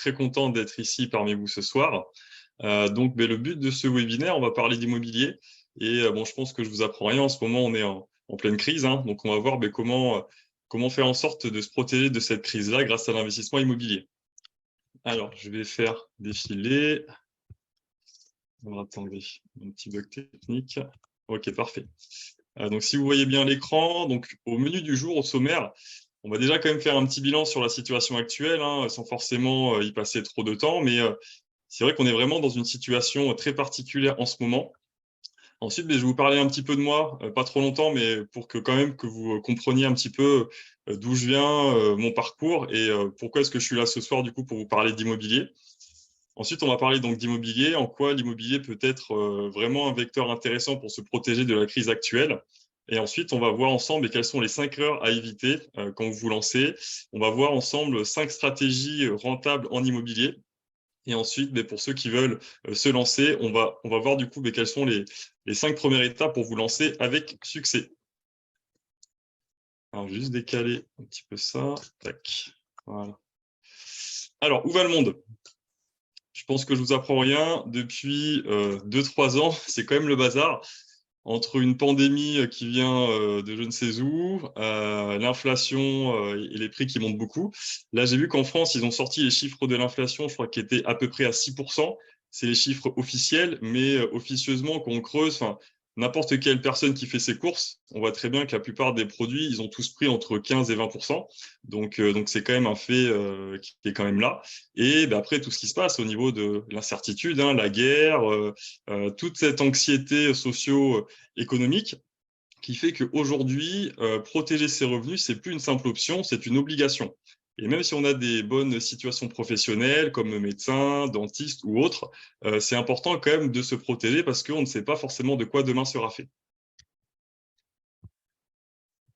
très content d'être ici parmi vous ce soir. Donc, le but de ce webinaire, on va parler d'immobilier. Et bon, je pense que je vous apprends rien. En ce moment, on est en pleine crise, hein. Donc, on va voir comment faire en sorte de se protéger de cette crise-là grâce à l'investissement immobilier. Alors, je vais faire défiler. Alors, attendez, un petit bug technique. OK, parfait. Donc, si vous voyez bien l'écran, donc au menu du jour, au sommaire, on va déjà quand même faire un petit bilan sur la situation actuelle, hein, sans forcément y passer trop de temps. Mais c'est vrai qu'on est vraiment dans une situation très particulière en ce moment. Ensuite, je vais vous parler un petit peu de moi, pas trop longtemps, mais pour que quand même que vous compreniez un petit peu d'où je viens, mon parcours et pourquoi est-ce que je suis là ce soir du coup pour vous parler d'immobilier. Ensuite, on va parler donc d'immobilier, en quoi l'immobilier peut être vraiment un vecteur intéressant pour se protéger de la crise actuelle. Et ensuite, on va voir ensemble quelles sont les 5 erreurs à éviter quand vous vous lancez. On va voir ensemble 5 stratégies rentables en immobilier. Et ensuite, pour ceux qui veulent se lancer, on va voir du coup quelles sont les 5 premières étapes pour vous lancer avec succès. Alors, juste décaler un petit peu ça. Tac. Voilà. Alors, où va le monde? Je pense que je vous apprends rien. Depuis 2-3 ans, c'est quand même le bazar. Entre une pandémie qui vient de je ne sais où, l'inflation et les prix qui montent beaucoup. Là, j'ai vu qu'en France, ils ont sorti les chiffres de l'inflation, je crois qu'ils étaient à peu près à 6%. C'est les chiffres officiels, mais officieusement, quand on creuse, n'importe quelle personne qui fait ses courses, on voit très bien que la plupart des produits, ils ont tous pris entre 15 et 20%. Donc c'est quand même un fait qui est quand même là. Et après, tout ce qui se passe au niveau de l'incertitude, hein, la guerre, toute cette anxiété socio-économique qui fait qu'aujourd'hui, protéger ses revenus, c'est plus une simple option, c'est une obligation. Et même si on a des bonnes situations professionnelles comme médecin, dentiste ou autre, c'est important quand même de se protéger parce qu'on ne sait pas forcément de quoi demain sera fait.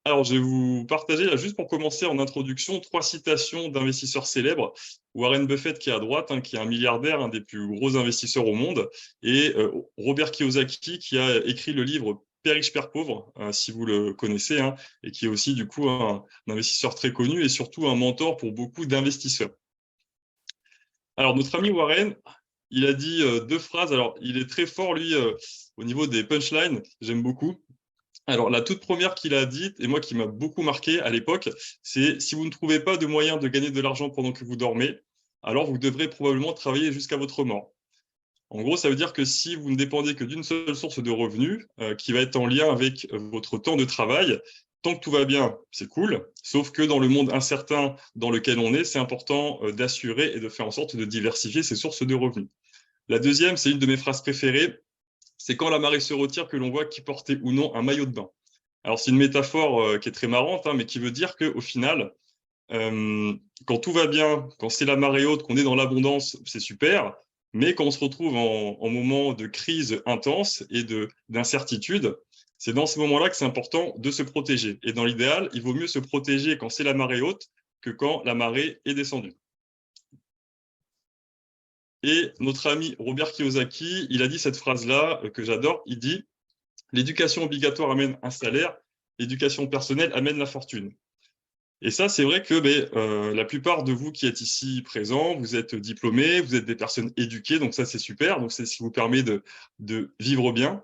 Alors, je vais vous partager, là, juste pour commencer en introduction, 3 citations d'investisseurs célèbres. Warren Buffett, qui est à droite, hein, qui est un milliardaire, un des plus gros investisseurs au monde, et Robert Kiyosaki, qui a écrit le livre Père riche, Père pauvre, si vous le connaissez, hein, et qui est aussi, du coup, un investisseur très connu et surtout un mentor pour beaucoup d'investisseurs. Alors, notre ami Warren, il a dit 2 phrases. Alors, il est très fort, lui, au niveau des punchlines. J'aime beaucoup. Alors, la toute première qu'il a dite, et moi qui m'a beaucoup marqué à l'époque, c'est « Si vous ne trouvez pas de moyen de gagner de l'argent pendant que vous dormez, alors vous devrez probablement travailler jusqu'à votre mort. » En gros, ça veut dire que si vous ne dépendez que d'une seule source de revenus, qui va être en lien avec votre temps de travail, tant que tout va bien, c'est cool. Sauf que dans le monde incertain dans lequel on est, c'est important d'assurer et de faire en sorte de diversifier ses sources de revenus. La deuxième, c'est une de mes phrases préférées, c'est quand la marée se retire que l'on voit qui portait ou non un maillot de bain. Alors, c'est une métaphore qui est très marrante, hein, mais qui veut dire qu'au final, euh, quand tout va bien, quand c'est la marée haute, qu'on est dans l'abondance, c'est super. Mais quand on se retrouve en moment de crise intense et d'incertitude, c'est dans ce moment-là que c'est important de se protéger. Et dans l'idéal, il vaut mieux se protéger quand c'est la marée haute que quand la marée est descendue. Et notre ami Robert Kiyosaki, il a dit cette phrase-là que j'adore. Il dit « L'éducation obligatoire amène un salaire, l'éducation personnelle amène la fortune. » Et ça, c'est vrai que la plupart de vous qui êtes ici présents, vous êtes diplômés, vous êtes des personnes éduquées, donc ça, c'est super. Donc, c'est ce qui vous permet de vivre bien.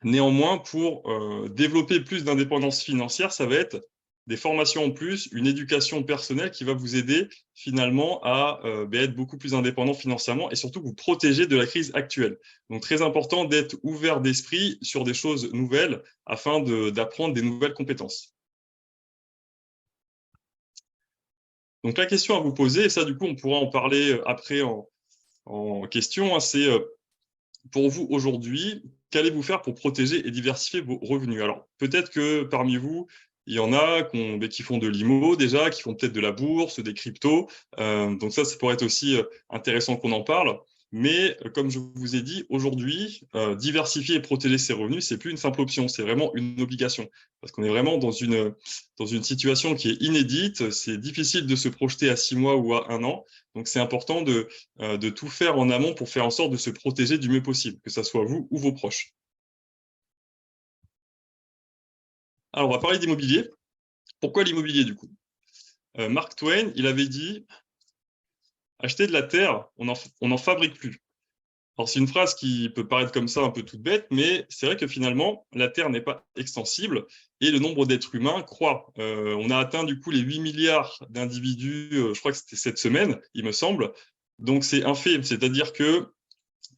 Néanmoins, pour développer plus d'indépendance financière, ça va être des formations en plus, une éducation personnelle qui va vous aider finalement à être beaucoup plus indépendant financièrement et surtout vous protéger de la crise actuelle. Donc, très important d'être ouvert d'esprit sur des choses nouvelles afin d'apprendre des nouvelles compétences. Donc, la question à vous poser, et ça, du coup, on pourra en parler après en question, hein, c'est pour vous aujourd'hui, qu'allez-vous faire pour protéger et diversifier vos revenus? Alors, peut-être que parmi vous, il y en a qui font de l'IMO déjà, qui font peut-être de la bourse, des cryptos. Donc ça pourrait être aussi intéressant qu'on en parle. Mais comme je vous ai dit, aujourd'hui, diversifier et protéger ses revenus, c'est plus une simple option, c'est vraiment une obligation. Parce qu'on est vraiment dans une situation qui est inédite. C'est difficile de se projeter à 6 mois ou à 1 an. Donc c'est important de tout faire en amont pour faire en sorte de se protéger du mieux possible, que ce soit vous ou vos proches. Alors, on va parler d'immobilier. Pourquoi l'immobilier, du coup? Mark Twain, il avait dit acheter de la terre, on n'en fabrique plus. Alors, c'est une phrase qui peut paraître comme ça un peu toute bête, mais c'est vrai que finalement, la Terre n'est pas extensible et le nombre d'êtres humains croît. On a atteint du coup les 8 milliards d'individus, je crois que c'était cette semaine, il me semble. Donc, c'est un fait, c'est-à-dire que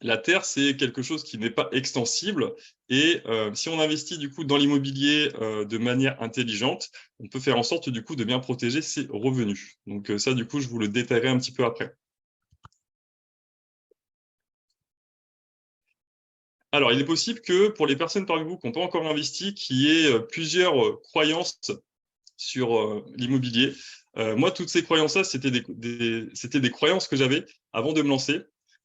la Terre, c'est quelque chose qui n'est pas extensible. Et si on investit du coup dans l'immobilier de manière intelligente, on peut faire en sorte du coup de bien protéger ses revenus. Donc ça, du coup, je vous le détaillerai un petit peu après. Alors, il est possible que pour les personnes parmi vous qui n'ont pas encore investi, qu'il y ait plusieurs croyances sur l'immobilier. Moi, toutes ces croyances-là, c'était des croyances que j'avais avant de me lancer.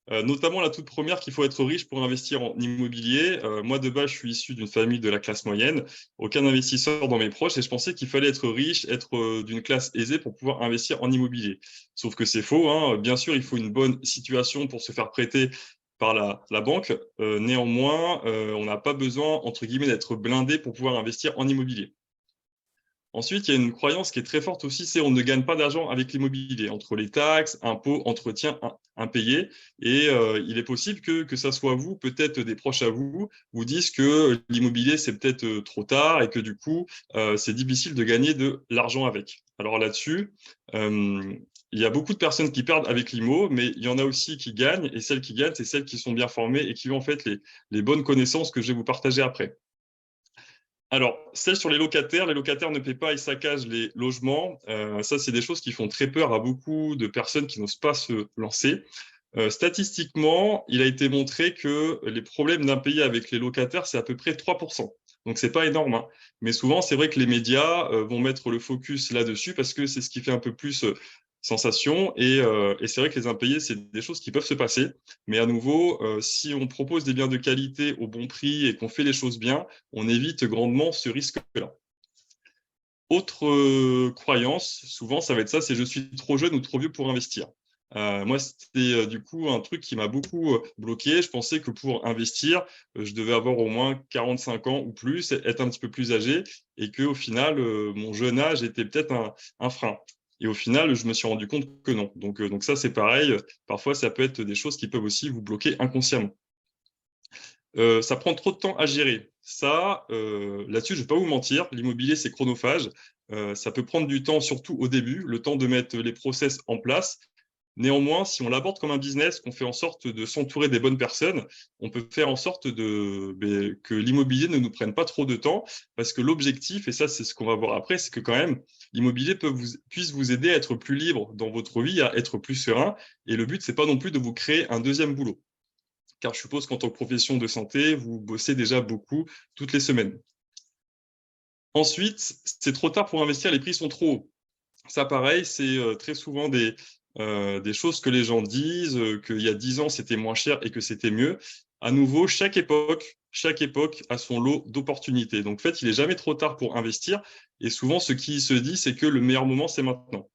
Notamment la toute première qu'il faut être riche pour investir en immobilier. Moi, de base, je suis issu d'une famille de la classe moyenne, aucun investisseur dans mes proches, et je pensais qu'il fallait être riche, être d'une classe aisée pour pouvoir investir en immobilier. Sauf que c'est faux, hein. Bien sûr, il faut une bonne situation pour se faire prêter par la banque. Néanmoins, on n'a pas besoin, entre guillemets, d'être blindé pour pouvoir investir en immobilier. Ensuite, il y a une croyance qui est très forte aussi, c'est on ne gagne pas d'argent avec l'immobilier, entre les taxes, impôts, entretien impayés. Et il est possible que ça soit vous, peut-être des proches à vous, vous disent que l'immobilier, c'est peut-être trop tard et que du coup, c'est difficile de gagner de l'argent avec. Alors là-dessus, il y a beaucoup de personnes qui perdent avec l'IMO, mais il y en a aussi qui gagnent. Et celles qui gagnent, c'est celles qui sont bien formées et qui ont en fait les bonnes connaissances que je vais vous partager après. Alors, celle sur les locataires ne paient pas, ils saccagent les logements. Ça, c'est des choses qui font très peur à beaucoup de personnes qui n'osent pas se lancer. Statistiquement, il a été montré que les problèmes d'impayés avec les locataires, c'est à peu près 3%. Donc, c'est pas énorme, hein. Mais souvent, c'est vrai que les médias vont mettre le focus là-dessus parce que c'est ce qui fait un peu plus sensation. Et c'est vrai que les impayés, c'est des choses qui peuvent se passer. Mais à nouveau, si on propose des biens de qualité au bon prix et qu'on fait les choses bien, on évite grandement ce risque-là. Autre croyance, souvent, ça va être ça, c'est je suis trop jeune ou trop vieux pour investir. Moi, c'était du coup un truc qui m'a beaucoup bloqué. Je pensais que pour investir, je devais avoir au moins 45 ans ou plus, être un petit peu plus âgé, et qu'au final, mon jeune âge était peut-être un frein. Et au final, je me suis rendu compte que non. Donc ça, c'est pareil. Parfois, ça peut être des choses qui peuvent aussi vous bloquer inconsciemment. Ça prend trop de temps à gérer. Ça, là-dessus, je ne vais pas vous mentir, l'immobilier, c'est chronophage. Ça peut prendre du temps, surtout au début, le temps de mettre les process en place. Néanmoins, si on l'aborde comme un business, qu'on fait en sorte de s'entourer des bonnes personnes, on peut faire en sorte que l'immobilier ne nous prenne pas trop de temps, parce que l'objectif, et ça c'est ce qu'on va voir après, c'est que quand même, l'immobilier puisse vous aider à être plus libre dans votre vie, à être plus serein. Et le but, c'est pas non plus de vous créer un deuxième boulot. Car je suppose qu'en tant que profession de santé, vous bossez déjà beaucoup toutes les semaines. Ensuite, c'est trop tard pour investir, les prix sont trop hauts. Ça, pareil, c'est très souvent des choses que les gens disent, qu'il y a 10 ans, c'était moins cher et que c'était mieux. À nouveau, chaque époque a son lot d'opportunités. Donc, en fait, il n'est jamais trop tard pour investir. Et souvent, ce qui se dit, c'est que le meilleur moment, c'est maintenant.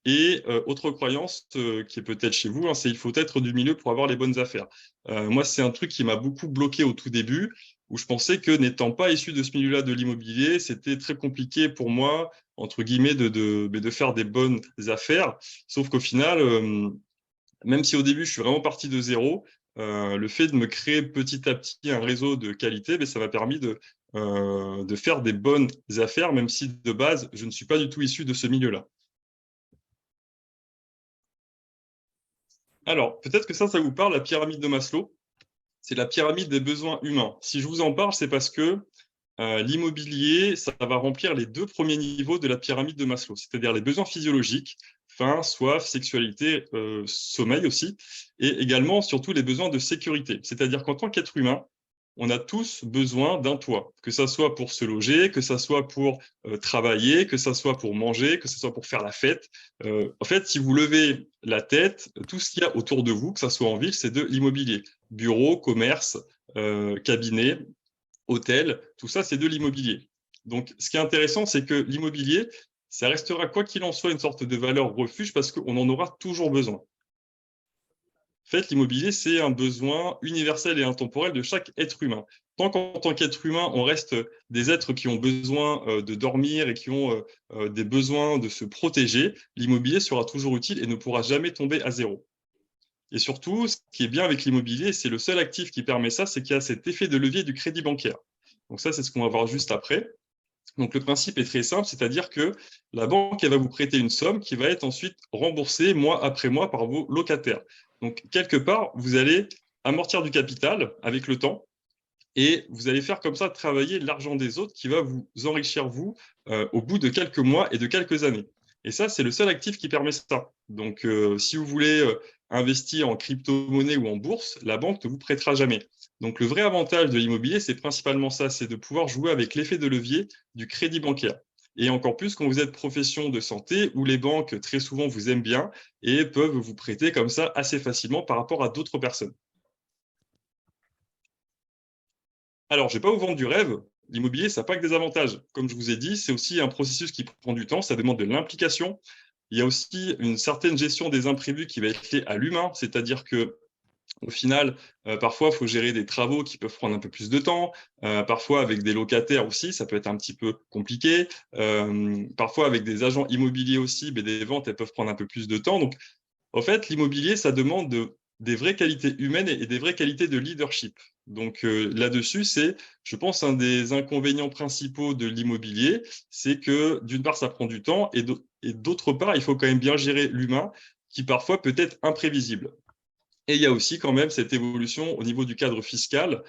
Et autre croyance qui est peut-être chez vous, hein, c'est il faut être du milieu pour avoir les bonnes affaires. Moi, c'est un truc qui m'a beaucoup bloqué au tout début, où je pensais que n'étant pas issu de ce milieu-là de l'immobilier, c'était très compliqué pour moi, entre guillemets, de faire des bonnes affaires. Sauf qu'au final, même si au début, je suis vraiment parti de zéro, le fait de me créer petit à petit un réseau de qualité, ça m'a permis de faire des bonnes affaires, même si de base, je ne suis pas du tout issu de ce milieu-là. Alors, peut-être que ça vous parle, la pyramide de Maslow. C'est la pyramide des besoins humains. Si je vous en parle, c'est parce que l'immobilier, ça va remplir les deux premiers niveaux de la pyramide de Maslow, c'est-à-dire les besoins physiologiques, faim, soif, sexualité, sommeil aussi, et également surtout les besoins de sécurité. C'est-à-dire qu'en tant qu'être humain, on a tous besoin d'un toit, que ça soit pour se loger, que ça soit pour travailler, que ça soit pour manger, que ça soit pour faire la fête. En fait, si vous levez la tête, tout ce qu'il y a autour de vous, que ça soit en ville, c'est de l'immobilier. Bureau, commerce, cabinet, hôtel, tout ça, c'est de l'immobilier. Donc, ce qui est intéressant, c'est que l'immobilier, ça restera, quoi qu'il en soit, une sorte de valeur refuge parce qu'on en aura toujours besoin. En fait, l'immobilier, c'est un besoin universel et intemporel de chaque être humain. Tant qu'en tant qu'être humain, on reste des êtres qui ont besoin de dormir et qui ont des besoins de se protéger, l'immobilier sera toujours utile et ne pourra jamais tomber à zéro. Et surtout, ce qui est bien avec l'immobilier, c'est le seul actif qui permet ça, c'est qu'il y a cet effet de levier du crédit bancaire. Donc ça, c'est ce qu'on va voir juste après. Donc le principe est très simple, c'est-à-dire que la banque elle va vous prêter une somme qui va être ensuite remboursée mois après mois par vos locataires. Donc quelque part, vous allez amortir du capital avec le temps et vous allez faire comme ça travailler l'argent des autres qui va vous enrichir vous au bout de quelques mois et de quelques années. Et ça, c'est le seul actif qui permet ça. Donc si vous voulez investir en crypto-monnaie ou en bourse, la banque ne vous prêtera jamais. Donc le vrai avantage de l'immobilier, c'est principalement ça, c'est de pouvoir jouer avec l'effet de levier du crédit bancaire. Et encore plus quand vous êtes profession de santé où les banques très souvent vous aiment bien et peuvent vous prêter comme ça assez facilement par rapport à d'autres personnes. Alors, je ne vais pas vous vendre du rêve. L'immobilier, ça n'a pas que des avantages. Comme je vous ai dit, c'est aussi un processus qui prend du temps, ça demande de l'implication. Il y a aussi une certaine gestion des imprévus qui va être liée à l'humain, c'est-à-dire que au final, parfois, il faut gérer des travaux qui peuvent prendre un peu plus de temps. Parfois, avec des locataires aussi, ça peut être un petit peu compliqué. Parfois, avec des agents immobiliers aussi, mais des ventes, elles peuvent prendre un peu plus de temps. Donc, en fait, l'immobilier, ça demande des vraies qualités humaines et des vraies qualités de leadership. Donc là-dessus, c'est, je pense, un des inconvénients principaux de l'immobilier, c'est que d'une part, ça prend du temps et d'autre part, il faut quand même bien gérer l'humain qui parfois peut être imprévisible. Et il y a aussi quand même cette évolution au niveau du cadre fiscal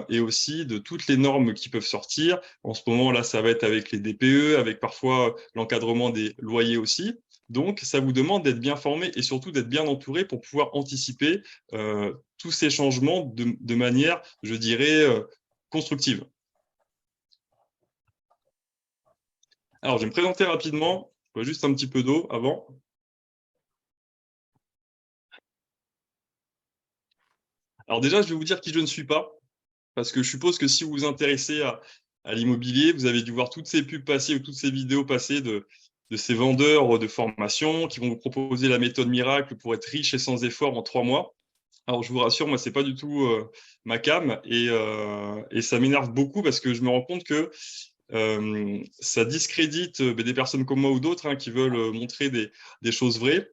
et aussi de toutes les normes qui peuvent sortir. En ce moment, là, ça va être avec les DPE, avec parfois l'encadrement des loyers aussi. Donc, ça vous demande d'être bien formé et surtout d'être bien entouré pour pouvoir anticiper tous ces changements de manière, je dirais, constructive. Alors, je vais me présenter rapidement. Je bois juste un petit peu d'eau avant. Alors déjà, je vais vous dire qui je ne suis pas. Parce que je suppose que si vous vous intéressez à l'immobilier, vous avez dû voir toutes ces pubs passer ou toutes ces vidéos passer de ces vendeurs de formation qui vont vous proposer la méthode miracle pour être riche et sans effort en 3 mois. Alors, je vous rassure, moi, c'est pas du tout ma came et ça m'énerve beaucoup parce que je me rends compte que ça discrédite des personnes comme moi ou d'autres hein, qui veulent montrer des choses vraies.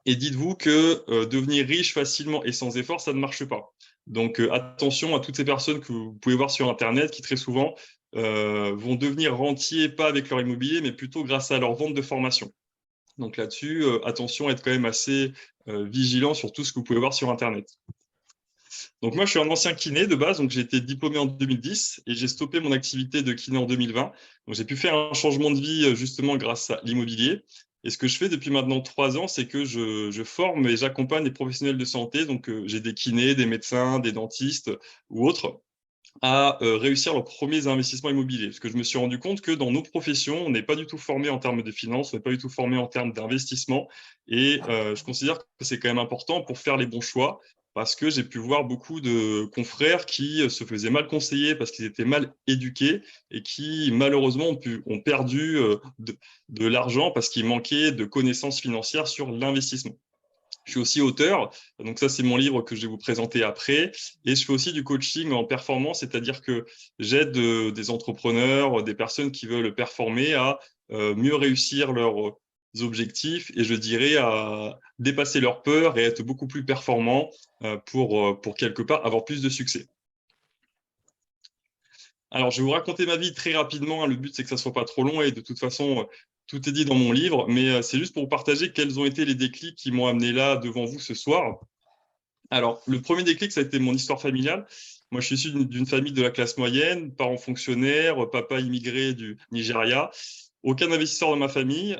Et dites-vous que devenir riche facilement et sans effort, ça ne marche pas. Donc attention à toutes ces personnes que vous pouvez voir sur Internet qui très souvent vont devenir rentiers, pas avec leur immobilier, mais plutôt grâce à leur vente de formation. Donc là-dessus, attention à être quand même assez vigilant sur tout ce que vous pouvez voir sur Internet. Donc moi, je suis un ancien kiné de base, donc j'ai été diplômé en 2010 et j'ai stoppé mon activité de kiné en 2020. Donc j'ai pu faire un changement de vie justement grâce à l'immobilier. Et ce que je fais depuis maintenant 3 ans, c'est que je forme et j'accompagne des professionnels de santé. Donc j'ai des kinés, des médecins, des dentistes ou autres à réussir leurs premiers investissements immobiliers. Parce que je me suis rendu compte que dans nos professions, on n'est pas du tout formé en termes de finances, on n'est pas du tout formé en termes d'investissement. Et je considère que c'est quand même important pour faire les bons choix, parce que j'ai pu voir beaucoup de confrères qui se faisaient mal conseiller parce qu'ils étaient mal éduqués et qui malheureusement ont perdu de l'argent parce qu'il manquait de connaissances financières sur l'investissement. Je suis aussi auteur, donc ça c'est mon livre que je vais vous présenter après. Et je fais aussi du coaching en performance, c'est-à-dire que j'aide des entrepreneurs, des personnes qui veulent performer à mieux réussir leurs objectifs et je dirais à dépasser leurs peurs et être beaucoup plus performants pour quelque part avoir plus de succès. Alors, je vais vous raconter ma vie très rapidement, hein. Le but, c'est que ça soit pas trop long et de toute façon, tout est dit dans mon livre, mais c'est juste pour vous partager quels ont été les déclics qui m'ont amené là devant vous ce soir. Alors, le premier déclic, ça a été mon histoire familiale. Moi, je suis issu d'une famille de la classe moyenne, parents fonctionnaires, papa immigré du Nigeria, aucun investisseur dans ma famille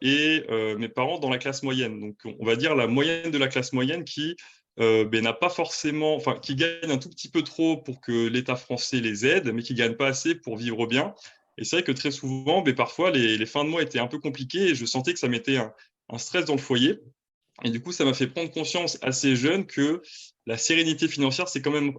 et mes parents dans la classe moyenne. Donc, on va dire la moyenne de la classe moyenne qui n'a pas forcément, enfin, qui gagne un tout petit peu trop pour que l'État français les aide, mais qui gagne pas assez pour vivre bien. Et c'est vrai que très souvent, parfois, les fins de mois étaient un peu compliquées et je sentais que ça mettait un stress dans le foyer. Et du coup, ça m'a fait prendre conscience assez jeune que la sérénité financière, c'est quand même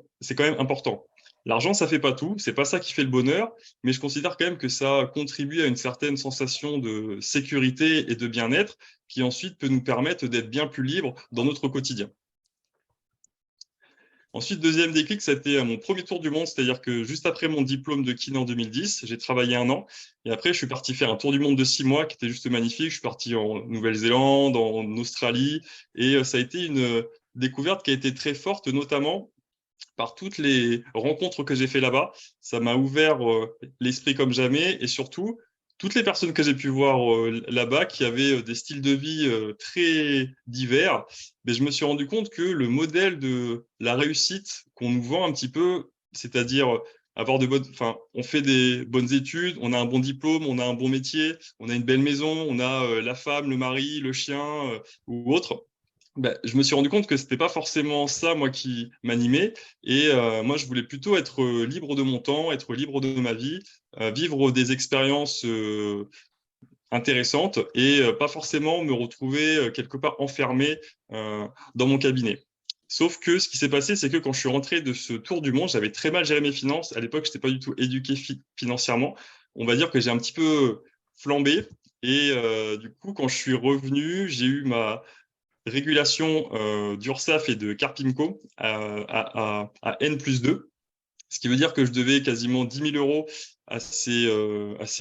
important. L'argent, ça fait pas tout, c'est pas ça qui fait le bonheur, mais je considère quand même que ça contribue à une certaine sensation de sécurité et de bien-être qui ensuite peut nous permettre d'être bien plus libres dans notre quotidien. Ensuite, deuxième déclic, ça a été mon premier tour du monde, c'est-à-dire que juste après mon diplôme de kiné en 2010, j'ai travaillé un an et après, je suis parti faire un tour du monde de 6 mois qui était juste magnifique. Je suis parti en Nouvelle-Zélande, en Australie et ça a été une découverte qui a été très forte, notamment par toutes les rencontres que j'ai fait là-bas. Ça m'a ouvert l'esprit comme jamais et surtout, toutes les personnes que j'ai pu voir là-bas qui avaient des styles de vie très divers, mais je me suis rendu compte que le modèle de la réussite qu'on nous vend un petit peu, c'est-à-dire avoir de bonnes, enfin, on fait des bonnes études, on a un bon diplôme, on a un bon métier, on a une belle maison, on a la femme, le mari, le chien ou autre. Ben, je me suis rendu compte que c'était pas forcément ça, moi, qui m'animait. Et moi, je voulais plutôt être libre de mon temps, être libre de ma vie, vivre des expériences intéressantes et pas forcément me retrouver quelque part enfermé dans mon cabinet. Sauf que ce qui s'est passé, c'est que quand je suis rentré de ce tour du monde, j'avais très mal géré mes finances. À l'époque, je n'étais pas du tout éduqué financièrement. On va dire que j'ai un petit peu flambé. Et du coup, quand je suis revenu, j'ai eu ma régulation d'URSSAF et de Carpimco à N+2, ce qui veut dire que je devais quasiment 10 000 euros à ces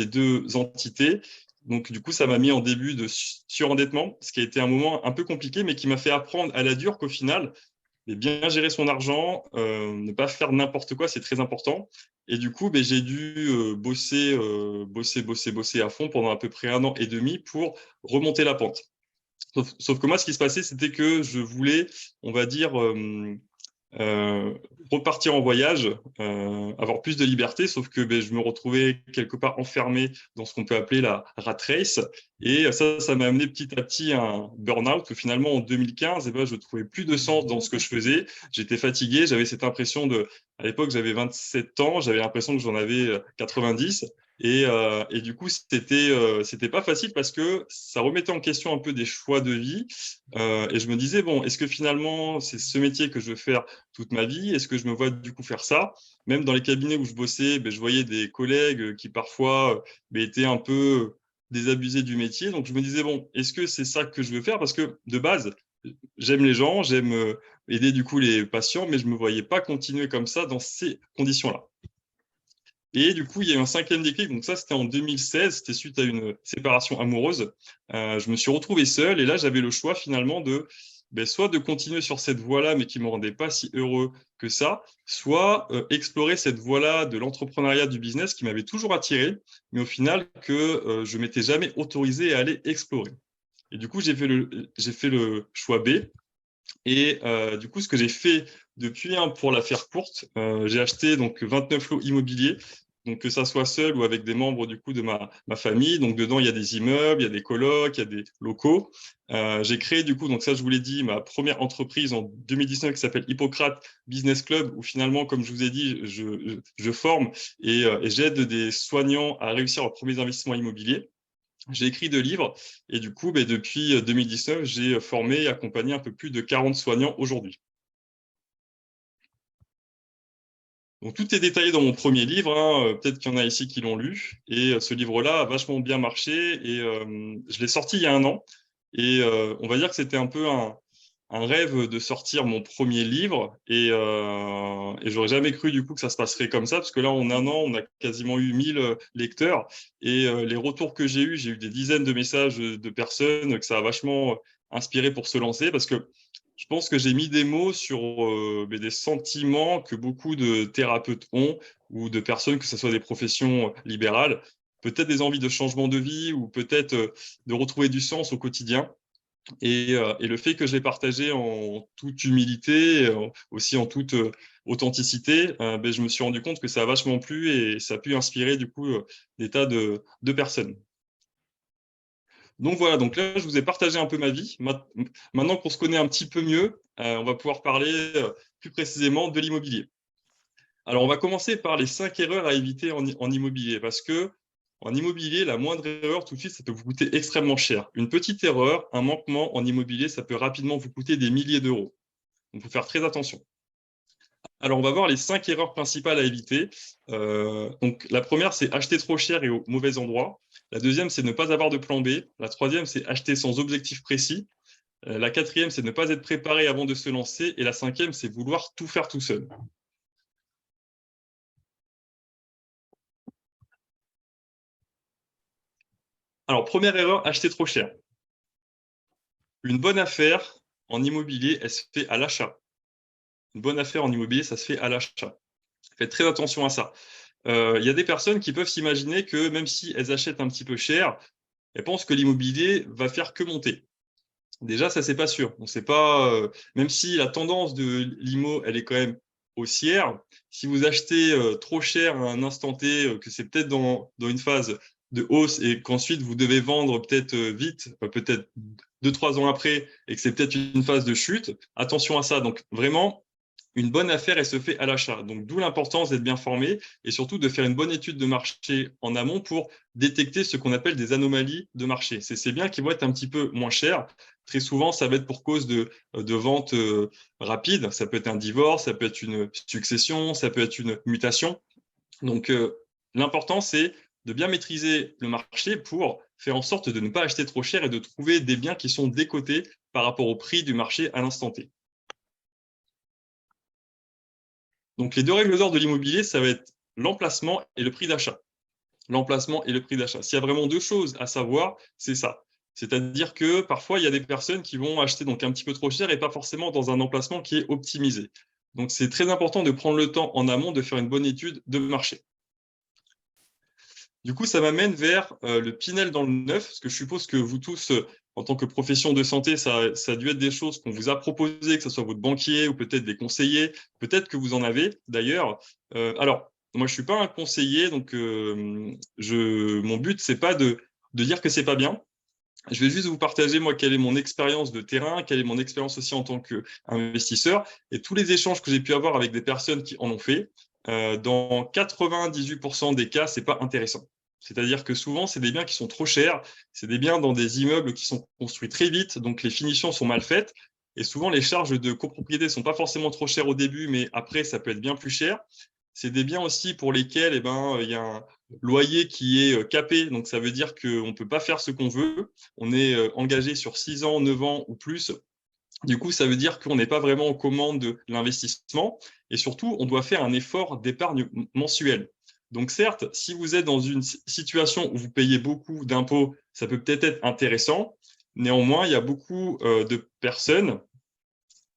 deux entités. Donc, du coup, ça m'a mis en début de surendettement, ce qui a été un moment un peu compliqué, mais qui m'a fait apprendre à la dure qu'au final, bien gérer son argent, ne pas faire n'importe quoi, c'est très important. Et du coup, j'ai dû bosser à fond pendant à peu près 1 an et demi pour remonter la pente. Sauf que moi, ce qui se passait, c'était que je voulais, on va dire, euh, repartir en voyage, avoir plus de liberté, sauf que je me retrouvais quelque part enfermé dans ce qu'on peut appeler la rat race. Et ça m'a amené petit à petit à un burn-out où finalement, en 2015, je trouvais plus de sens dans ce que je faisais. J'étais fatigué, j'avais cette impression à l'époque, j'avais 27 ans, j'avais l'impression que j'en avais 90. Et du coup, c'était pas facile parce que ça remettait en question un peu des choix de vie. Et je me disais, bon, est-ce que finalement, c'est ce métier que je veux faire toute ma vie? Est-ce que je me vois du coup faire ça? Même dans les cabinets où je bossais, je voyais des collègues qui parfois étaient un peu désabusés du métier. Donc je me disais, bon, est-ce que c'est ça que je veux faire? Parce que de base, j'aime les gens, j'aime aider du coup les patients, mais je ne me voyais pas continuer comme ça dans ces conditions-là. Et du coup, il y a eu un cinquième déclic. Donc ça, c'était en 2016. C'était suite à une séparation amoureuse. Je me suis retrouvé seul. Et là, j'avais le choix finalement de soit de continuer sur cette voie-là, mais qui ne me rendait pas si heureux que ça, soit explorer cette voie-là de l'entrepreneuriat, du business qui m'avait toujours attiré, mais au final que je m'étais jamais autorisé à aller explorer. Et du coup, j'ai fait le choix B. Et du coup, ce que j'ai fait depuis, pour la faire courte, j'ai acheté donc 29 lots immobiliers, donc que ça soit seul ou avec des membres du coup de ma famille. Donc dedans, il y a des immeubles, il y a des colocs, il y a des locaux. J'ai créé du coup, donc ça je vous l'ai dit, ma première entreprise en 2019 qui s'appelle Hippocrate Business Club, où finalement, comme je vous ai dit, je forme et j'aide des soignants à réussir leurs premiers investissements immobiliers. J'ai écrit 2 livres et du coup, depuis 2019, j'ai formé et accompagné un peu plus de 40 soignants aujourd'hui. Donc, tout est détaillé dans mon premier livre, hein. Peut-être qu'il y en a ici qui l'ont lu. Et ce livre-là a vachement bien marché et je l'ai sorti il y a un an. Et on va dire que c'était un peu un rêve de sortir mon premier livre et j'aurais jamais cru du coup que ça se passerait comme ça parce que là en un an on a quasiment eu 1000 lecteurs et les retours que j'ai eu des dizaines de messages de personnes que ça a vachement inspiré pour se lancer parce que je pense que j'ai mis des mots sur des sentiments que beaucoup de thérapeutes ont ou de personnes, que ce soit des professions libérales, peut-être des envies de changement de vie ou peut-être de retrouver du sens au quotidien. Et le fait que je l'ai partagé en toute humilité, aussi en toute authenticité, je me suis rendu compte que ça a vachement plu et ça a pu inspirer du coup des tas de personnes. Donc voilà, donc là, je vous ai partagé un peu ma vie. Maintenant qu'on se connaît un petit peu mieux, on va pouvoir parler plus précisément de l'immobilier. Alors, on va commencer par les 5 erreurs à éviter en immobilier, parce que en immobilier, la moindre erreur, tout de suite, ça peut vous coûter extrêmement cher. Une petite erreur, un manquement en immobilier, ça peut rapidement vous coûter des milliers d'euros. Donc, il faut faire très attention. Alors, on va voir les 5 erreurs principales à éviter. Donc, la première, c'est acheter trop cher et au mauvais endroit. La deuxième, c'est ne pas avoir de plan B. La troisième, c'est acheter sans objectif précis. La quatrième, c'est ne pas être préparé avant de se lancer. Et la cinquième, c'est vouloir tout faire tout seul. Alors, première erreur, acheter trop cher. Une bonne affaire en immobilier, elle se fait à l'achat. Une bonne affaire en immobilier, ça se fait à l'achat. Faites très attention à ça. Il y a des personnes qui peuvent s'imaginer que même si elles achètent un petit peu cher, elles pensent que l'immobilier va faire que monter. Déjà, ça, c'est pas sûr. On sait pas, même si la tendance de l'IMO, elle est quand même haussière, si vous achetez trop cher à un instant T, que c'est peut-être dans une phase de hausse et qu'ensuite vous devez vendre peut-être vite, peut-être 2, 3 ans après, et que c'est peut-être une phase de chute, attention à ça. Donc vraiment, une bonne affaire, elle se fait à l'achat. Donc, d'où l'importance d'être bien formé et surtout de faire une bonne étude de marché en amont pour détecter ce qu'on appelle des anomalies de marché. C'est ces biens qui vont être un petit peu moins chers. Très souvent, ça va être pour cause de vente rapide. Ça peut être un divorce, ça peut être une succession, ça peut être une mutation. Donc, l'important, c'est de bien maîtriser le marché pour faire en sorte de ne pas acheter trop cher et de trouver des biens qui sont décotés par rapport au prix du marché à l'instant T. Donc, les deux règles d'or de l'immobilier, ça va être l'emplacement et le prix d'achat. L'emplacement et le prix d'achat. S'il y a vraiment deux choses à savoir, c'est ça. C'est-à-dire que parfois, il y a des personnes qui vont acheter donc un petit peu trop cher et pas forcément dans un emplacement qui est optimisé. Donc, c'est très important de prendre le temps en amont de faire une bonne étude de marché. Du coup, ça m'amène vers le Pinel dans le neuf, parce que je suppose que vous tous, en tant que profession de santé, ça a dû être des choses qu'on vous a proposées, que ce soit votre banquier ou peut-être des conseillers, peut-être que vous en avez d'ailleurs. Alors, moi, je suis pas un conseiller, donc mon but, c'est pas de dire que c'est pas bien. Je vais juste vous partager, moi, quelle est mon expérience de terrain, quelle est mon expérience aussi en tant qu'investisseur, et tous les échanges que j'ai pu avoir avec des personnes qui en ont fait. Dans 98% des cas, c'est pas intéressant. C'est-à-dire que souvent, c'est des biens qui sont trop chers, c'est des biens dans des immeubles qui sont construits très vite, donc les finitions sont mal faites, et souvent les charges de copropriété sont pas forcément trop chères au début, mais après, ça peut être bien plus cher. C'est des biens aussi pour lesquels il y a un loyer qui est capé, donc ça veut dire qu'on ne peut pas faire ce qu'on veut. On est engagé sur 6 ans, 9 ans ou plus. Du coup, ça veut dire qu'on n'est pas vraiment aux commandes de l'investissement et surtout, on doit faire un effort d'épargne mensuel. Donc certes, si vous êtes dans une situation où vous payez beaucoup d'impôts, ça peut peut-être être intéressant. Néanmoins, il y a beaucoup de personnes,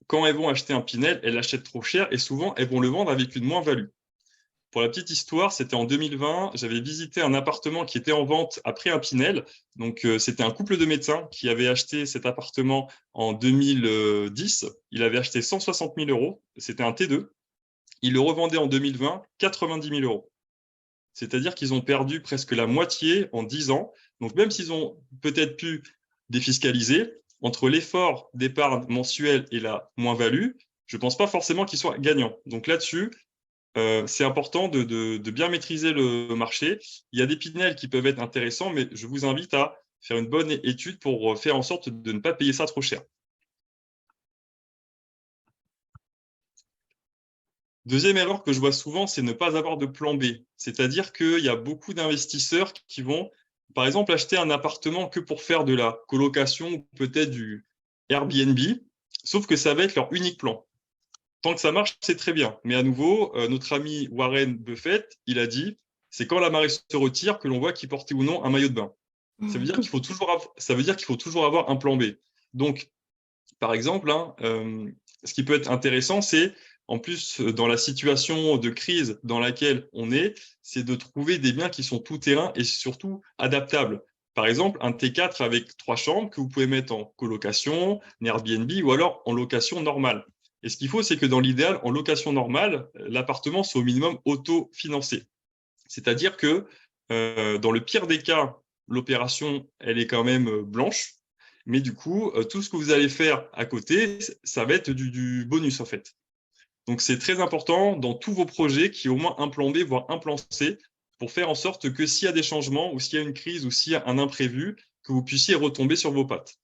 quand elles vont acheter un Pinel, elles l'achètent trop cher et souvent, elles vont le vendre avec une moins-value. Pour la petite histoire, c'était en 2020. J'avais visité un appartement qui était en vente après un Pinel. Donc, c'était un couple de médecins qui avait acheté cet appartement en 2010. Il avait acheté 160 000 euros. C'était un T2. Il le revendait en 2020 90 000 euros. C'est-à-dire qu'ils ont perdu presque la moitié en 10 ans. Donc, même s'ils ont peut-être pu défiscaliser, entre l'effort d'épargne mensuel et la moins-value, je ne pense pas forcément qu'ils soient gagnants. Donc là-dessus, c'est important de bien maîtriser le marché. Il y a des Pinel qui peuvent être intéressants, mais je vous invite à faire une bonne étude pour faire en sorte de ne pas payer ça trop cher. Deuxième erreur que je vois souvent, c'est ne pas avoir de plan B. C'est-à-dire qu'il y a beaucoup d'investisseurs qui vont, par exemple, acheter un appartement que pour faire de la colocation ou peut-être du Airbnb, sauf que ça va être leur unique plan. Tant que ça marche, c'est très bien. Mais à nouveau, notre ami Warren Buffett, il a dit, c'est quand la marée se retire que l'on voit qui portait ou non un maillot de bain. Ça veut dire qu'il faut ça veut dire qu'il faut toujours avoir un plan B. Donc, par exemple, hein, ce qui peut être intéressant, c'est, en plus, dans la situation de crise dans laquelle on est, c'est de trouver des biens qui sont tout terrain et surtout adaptables. Par exemple, un T4 avec 3 chambres que vous pouvez mettre en colocation, en Airbnb ou alors en location normale. Et ce qu'il faut, c'est que dans l'idéal, en location normale, l'appartement soit au minimum autofinancé. C'est-à-dire que dans le pire des cas, l'opération, elle est quand même blanche, mais du coup, tout ce que vous allez faire à côté, ça va être du bonus en fait. Donc c'est très important dans tous vos projets qu'il y ait au moins un plan B, voire un plan C, pour faire en sorte que s'il y a des changements ou s'il y a une crise ou s'il y a un imprévu, que vous puissiez retomber sur vos pattes.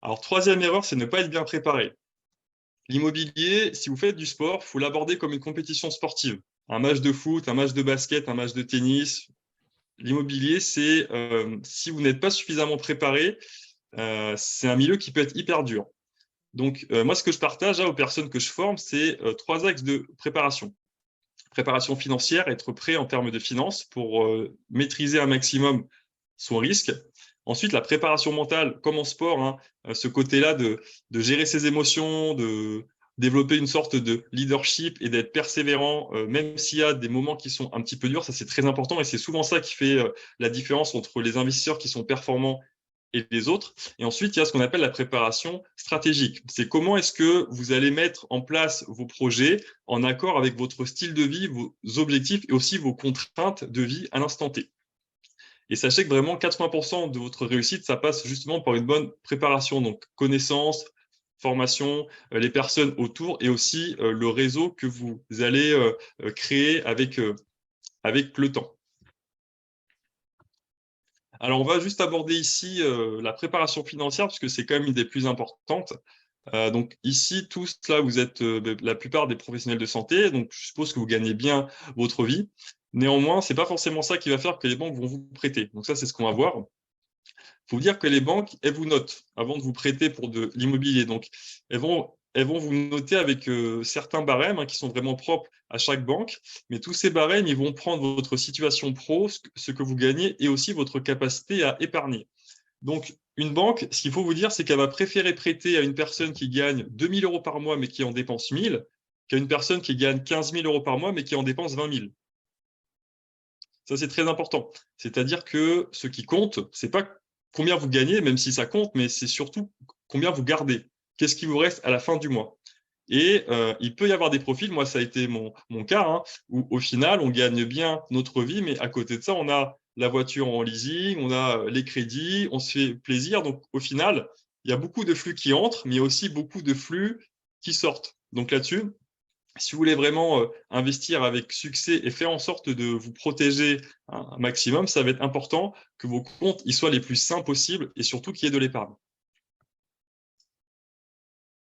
Alors troisième erreur, c'est ne pas être bien préparé. L'immobilier, si vous faites du sport, il faut l'aborder comme une compétition sportive. Un match de foot, un match de basket, un match de tennis, l'immobilier, c'est si vous n'êtes pas suffisamment préparé, c'est un milieu qui peut être hyper dur. Donc, moi, ce que je partage aux personnes que je forme, c'est 3 axes de préparation. Préparation financière, être prêt en termes de finances pour maîtriser un maximum son risque. Ensuite, la préparation mentale, comme en sport, hein, ce côté-là de gérer ses émotions, de développer une sorte de leadership et d'être persévérant, même s'il y a des moments qui sont un petit peu durs, ça c'est très important et c'est souvent ça qui fait la différence entre les investisseurs qui sont performants et les autres. Et ensuite, il y a ce qu'on appelle la préparation stratégique. C'est comment est-ce que vous allez mettre en place vos projets en accord avec votre style de vie, vos objectifs et aussi vos contraintes de vie à l'instant T. Et sachez que vraiment 80% de votre réussite, ça passe justement par une bonne préparation, donc connaissances, formation, les personnes autour et aussi le réseau que vous allez créer avec le temps. Alors, on va juste aborder ici la préparation financière parce que c'est quand même une des plus importantes. Donc ici, tous là, vous êtes la plupart des professionnels de santé, donc je suppose que vous gagnez bien votre vie. Néanmoins, c'est pas forcément ça qui va faire que les banques vont vous prêter. Donc ça, c'est ce qu'on va voir. Il faut vous dire que les banques, elles vous notent avant de vous prêter pour de l'immobilier. Donc, elles vont vous noter avec certains barèmes qui sont vraiment propres à chaque banque. Mais tous ces barèmes, ils vont prendre votre situation pro, ce que vous gagnez et aussi votre capacité à épargner. Donc, une banque, ce qu'il faut vous dire, c'est qu'elle va préférer prêter à une personne qui gagne 2 000 euros par mois, mais qui en dépense 1 000, qu'à une personne qui gagne 15 000 euros par mois, mais qui en dépense 20 000. Ça, c'est très important. C'est-à-dire que ce qui compte, c'est pas combien vous gagnez, même si ça compte, mais c'est surtout combien vous gardez. Qu'est-ce qui vous reste à la fin du mois? Et il peut y avoir des profils, moi ça a été mon cas, hein, où au final on gagne bien notre vie, mais à côté de ça, on a la voiture en leasing, on a les crédits, on se fait plaisir. Donc au final, il y a beaucoup de flux qui entrent, mais il y a aussi beaucoup de flux qui sortent. Donc là-dessus, si vous voulez vraiment investir avec succès et faire en sorte de vous protéger un maximum, ça va être important que vos comptes ils soient les plus sains possibles et surtout qu'il y ait de l'épargne.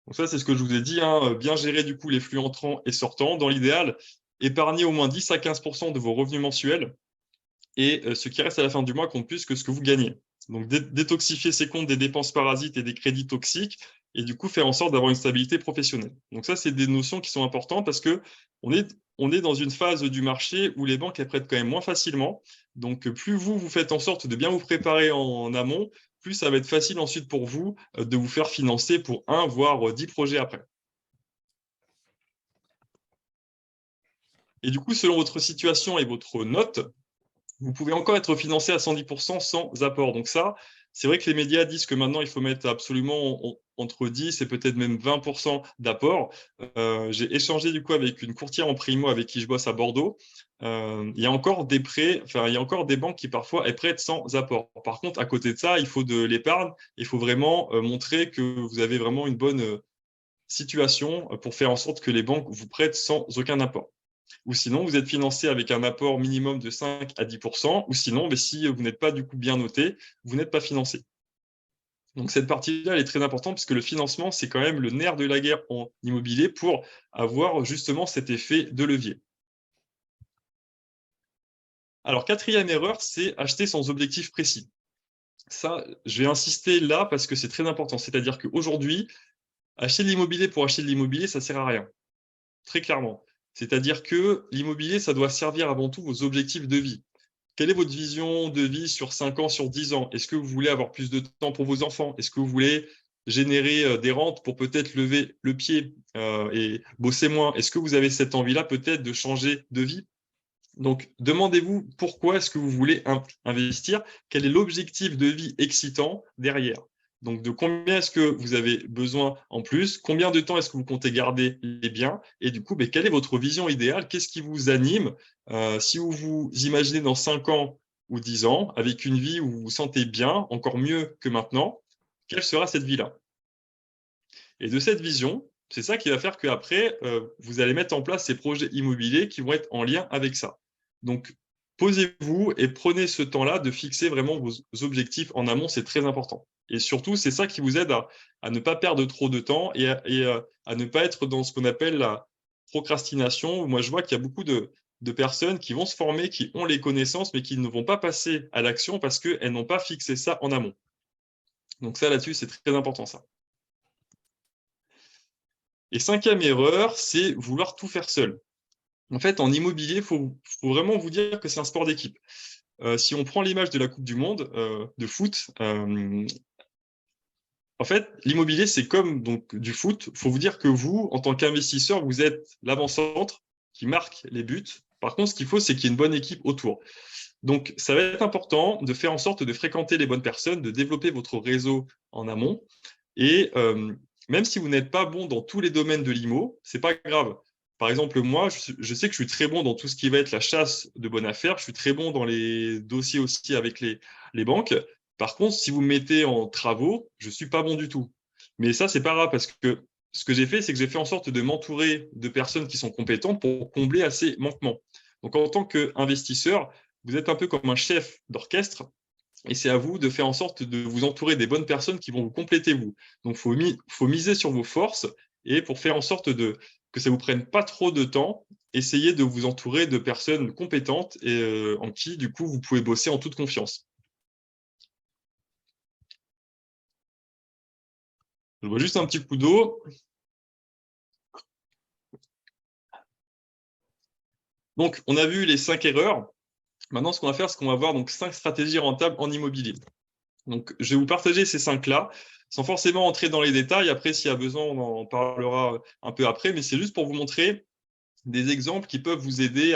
Donc ça, c'est ce que je vous ai dit, hein, bien gérer du coup les flux entrants et sortants. Dans l'idéal, épargner au moins 10 à 15% de vos revenus mensuels et ce qui reste à la fin du mois compte plus que ce que vous gagnez. Donc détoxifier ces comptes des dépenses parasites et des crédits toxiques et du coup faire en sorte d'avoir une stabilité professionnelle. Donc ça, c'est des notions qui sont importantes parce que on est dans une phase du marché où les banques elles prêtent quand même moins facilement. Donc plus vous faites en sorte de bien vous préparer en amont, plus ça va être facile ensuite pour vous de vous faire financer pour 1 voire 10 projets après. Et du coup, selon votre situation et votre note, vous pouvez encore être financé à 110% sans apport. Donc ça, c'est vrai que les médias disent que maintenant, il faut mettre absolument entre 10 et peut-être même 20% d'apport. J'ai échangé du coup avec une courtière en primo avec qui je bosse à Bordeaux. Il y a encore des prêts, enfin, il y a encore des banques qui parfois elles prêtent sans apport. Par contre, à côté de ça, il faut de l'épargne. Il faut vraiment montrer que vous avez vraiment une bonne situation pour faire en sorte que les banques vous prêtent sans aucun apport. Ou sinon, vous êtes financé avec un apport minimum de 5 à 10%, ou sinon, mais si vous n'êtes pas du coup bien noté, vous n'êtes pas financé. Donc cette partie-là, elle est très importante parce que le financement, c'est quand même le nerf de la guerre en immobilier pour avoir justement cet effet de levier. Alors, quatrième erreur, c'est acheter sans objectif précis. Ça, je vais insister là parce que c'est très important. C'est-à-dire qu'aujourd'hui, acheter de l'immobilier pour acheter de l'immobilier, ça ne sert à rien. Très clairement. C'est-à-dire que l'immobilier, ça doit servir avant tout vos objectifs de vie. Quelle est votre vision de vie sur 5 ans, sur 10 ans? Est-ce que vous voulez avoir plus de temps pour vos enfants? Est-ce que vous voulez générer des rentes pour peut-être lever le pied et bosser moins? Est-ce que vous avez cette envie-là peut-être de changer de vie? Donc, demandez-vous pourquoi est-ce que vous voulez investir? Quel est l'objectif de vie excitant derrière? Donc, de combien est-ce que vous avez besoin en plus? Combien de temps est-ce que vous comptez garder les biens? Et du coup, quelle est votre vision idéale? Qu'est-ce qui vous anime? Si vous vous imaginez dans 5 ans ou 10 ans, avec une vie où vous vous sentez bien, encore mieux que maintenant, quelle sera cette vie-là? Et de cette vision, c'est ça qui va faire qu'après, vous allez mettre en place ces projets immobiliers qui vont être en lien avec ça. Donc, posez-vous et prenez ce temps-là de fixer vraiment vos objectifs en amont, c'est très important. Et surtout, c'est ça qui vous aide à ne pas perdre trop de temps et à ne pas être dans ce qu'on appelle la procrastination. Moi, je vois qu'il y a beaucoup de personnes qui vont se former, qui ont les connaissances, mais qui ne vont pas passer à l'action parce qu'elles n'ont pas fixé ça en amont. Donc ça, là-dessus, c'est très important, ça. Et cinquième erreur, c'est vouloir tout faire seul. En fait, en immobilier, il faut vraiment vous dire que c'est un sport d'équipe. Si on prend l'image de la Coupe du Monde de foot, en fait, l'immobilier, c'est comme donc, du foot. Il faut vous dire que vous, en tant qu'investisseur, vous êtes l'avant-centre qui marque les buts. Par contre, ce qu'il faut, c'est qu'il y ait une bonne équipe autour. Donc, ça va être important de faire en sorte de fréquenter les bonnes personnes, de développer votre réseau en amont. Et même si vous n'êtes pas bon dans tous les domaines de l'IMO, c'est pas grave. Par exemple, moi, je sais que je suis très bon dans tout ce qui va être la chasse de bonnes affaires. Je suis très bon dans les dossiers aussi avec les banques. Par contre, si vous me mettez en travaux, je suis pas bon du tout. Mais ça, c'est pas grave parce que ce que j'ai fait, c'est que j'ai fait en sorte de m'entourer de personnes qui sont compétentes pour combler à ces manquements. Donc, en tant qu'investisseur, vous êtes un peu comme un chef d'orchestre et c'est à vous de faire en sorte de vous entourer des bonnes personnes qui vont vous compléter, vous. Donc, faut miser sur vos forces et pour faire en sorte que ça ne vous prenne pas trop de temps, essayez de vous entourer de personnes compétentes et en qui, du coup, vous pouvez bosser en toute confiance. Je bois juste un petit coup d'eau. Donc, on a vu les 5 erreurs. Maintenant, ce qu'on va faire, c'est qu'on va voir donc 5 stratégies rentables en immobilier. Donc, je vais vous partager ces 5-là, sans forcément entrer dans les détails. Après, s'il y a besoin, on en parlera un peu après, mais c'est juste pour vous montrer des exemples qui peuvent vous aider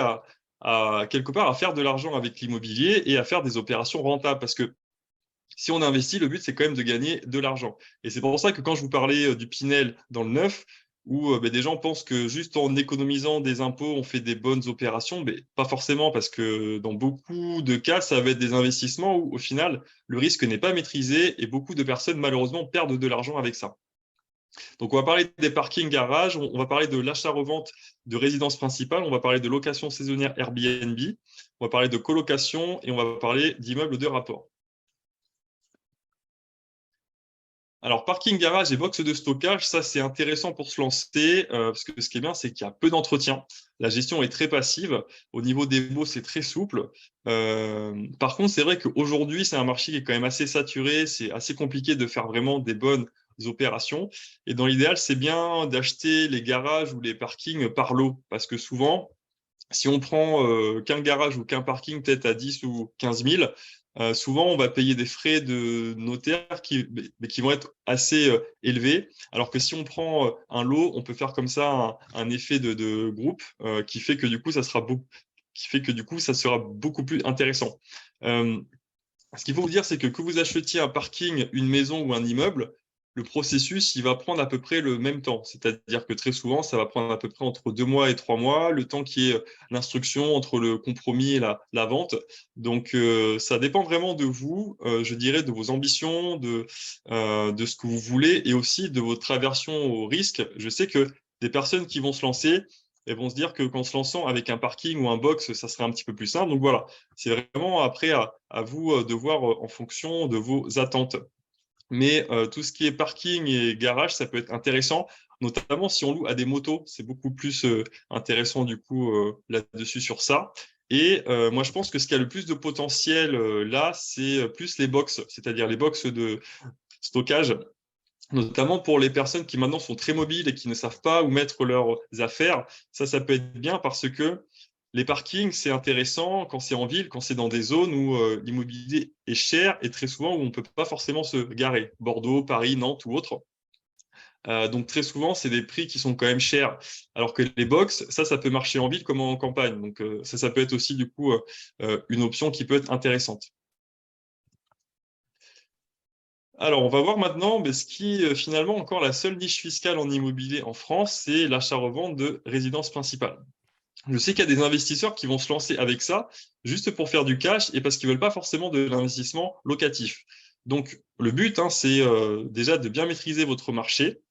à quelque part à faire de l'argent avec l'immobilier et à faire des opérations rentables. Parce que si on investit, le but, c'est quand même de gagner de l'argent. Et c'est pour ça que quand je vous parlais du Pinel dans le neuf, où des gens pensent que juste en économisant des impôts, on fait des bonnes opérations, mais pas forcément, parce que dans beaucoup de cas, ça va être des investissements où, au final, le risque n'est pas maîtrisé et beaucoup de personnes, malheureusement, perdent de l'argent avec ça. Donc, on va parler des parkings garages, on va parler de l'achat-revente de résidences principales, on va parler de location saisonnière Airbnb, on va parler de colocation et on va parler d'immeubles de rapport. Alors, parking, garage et box de stockage, ça c'est intéressant pour se lancer parce que ce qui est bien, c'est qu'il y a peu d'entretien. La gestion est très passive. Au niveau des baux, c'est très souple. Par contre, c'est vrai qu'aujourd'hui, c'est un marché qui est quand même assez saturé. C'est assez compliqué de faire vraiment des bonnes opérations. Et dans l'idéal, c'est bien d'acheter les garages ou les parkings par lot parce que souvent, si on prend qu'un garage ou qu'un parking peut-être à 10 ou 15 000, souvent on va payer des frais de notaire mais qui vont être assez élevés. Alors que si on prend un lot, on peut faire comme ça un effet de groupe qui fait que du coup ça sera beaucoup plus intéressant. Euh, Ce qu'il faut vous dire, c'est que vous achetiez un parking, une maison ou un immeuble, le processus, il va prendre à peu près le même temps. C'est-à-dire que très souvent, ça va prendre à peu près entre 2 mois et 3 mois, le temps qui est l'instruction entre le compromis et la vente. Donc, ça dépend vraiment de vous, je dirais, de vos ambitions, de ce que vous voulez et aussi de votre aversion au risque. Je sais que des personnes qui vont se lancer, elles vont se dire que qu'en se lançant avec un parking ou un box, ça serait un petit peu plus simple. Donc voilà, c'est vraiment après à vous de voir en fonction de vos attentes. Mais tout ce qui est parking et garage, ça peut être intéressant, notamment si on loue à des motos. C'est beaucoup plus intéressant du coup là-dessus sur ça. Et moi, je pense que ce qui a le plus de potentiel là, c'est plus les box, c'est-à-dire les box de stockage, notamment pour les personnes qui maintenant sont très mobiles et qui ne savent pas où mettre leurs affaires. Ça peut être bien parce que les parkings, c'est intéressant quand c'est en ville, quand c'est dans des zones où l'immobilier est cher et très souvent où on ne peut pas forcément se garer. Bordeaux, Paris, Nantes ou autre. Donc très souvent, c'est des prix qui sont quand même chers. Alors que les box, ça peut marcher en ville comme en campagne. Donc ça peut être aussi du coup une option qui peut être intéressante. Alors, on va voir maintenant ce qui, finalement, encore la seule niche fiscale en immobilier en France, c'est l'achat-revente de résidences principales. Je sais qu'il y a des investisseurs qui vont se lancer avec ça, juste pour faire du cash et parce qu'ils ne veulent pas forcément de l'investissement locatif. Donc, le but, hein, c'est déjà de bien maîtriser votre marché,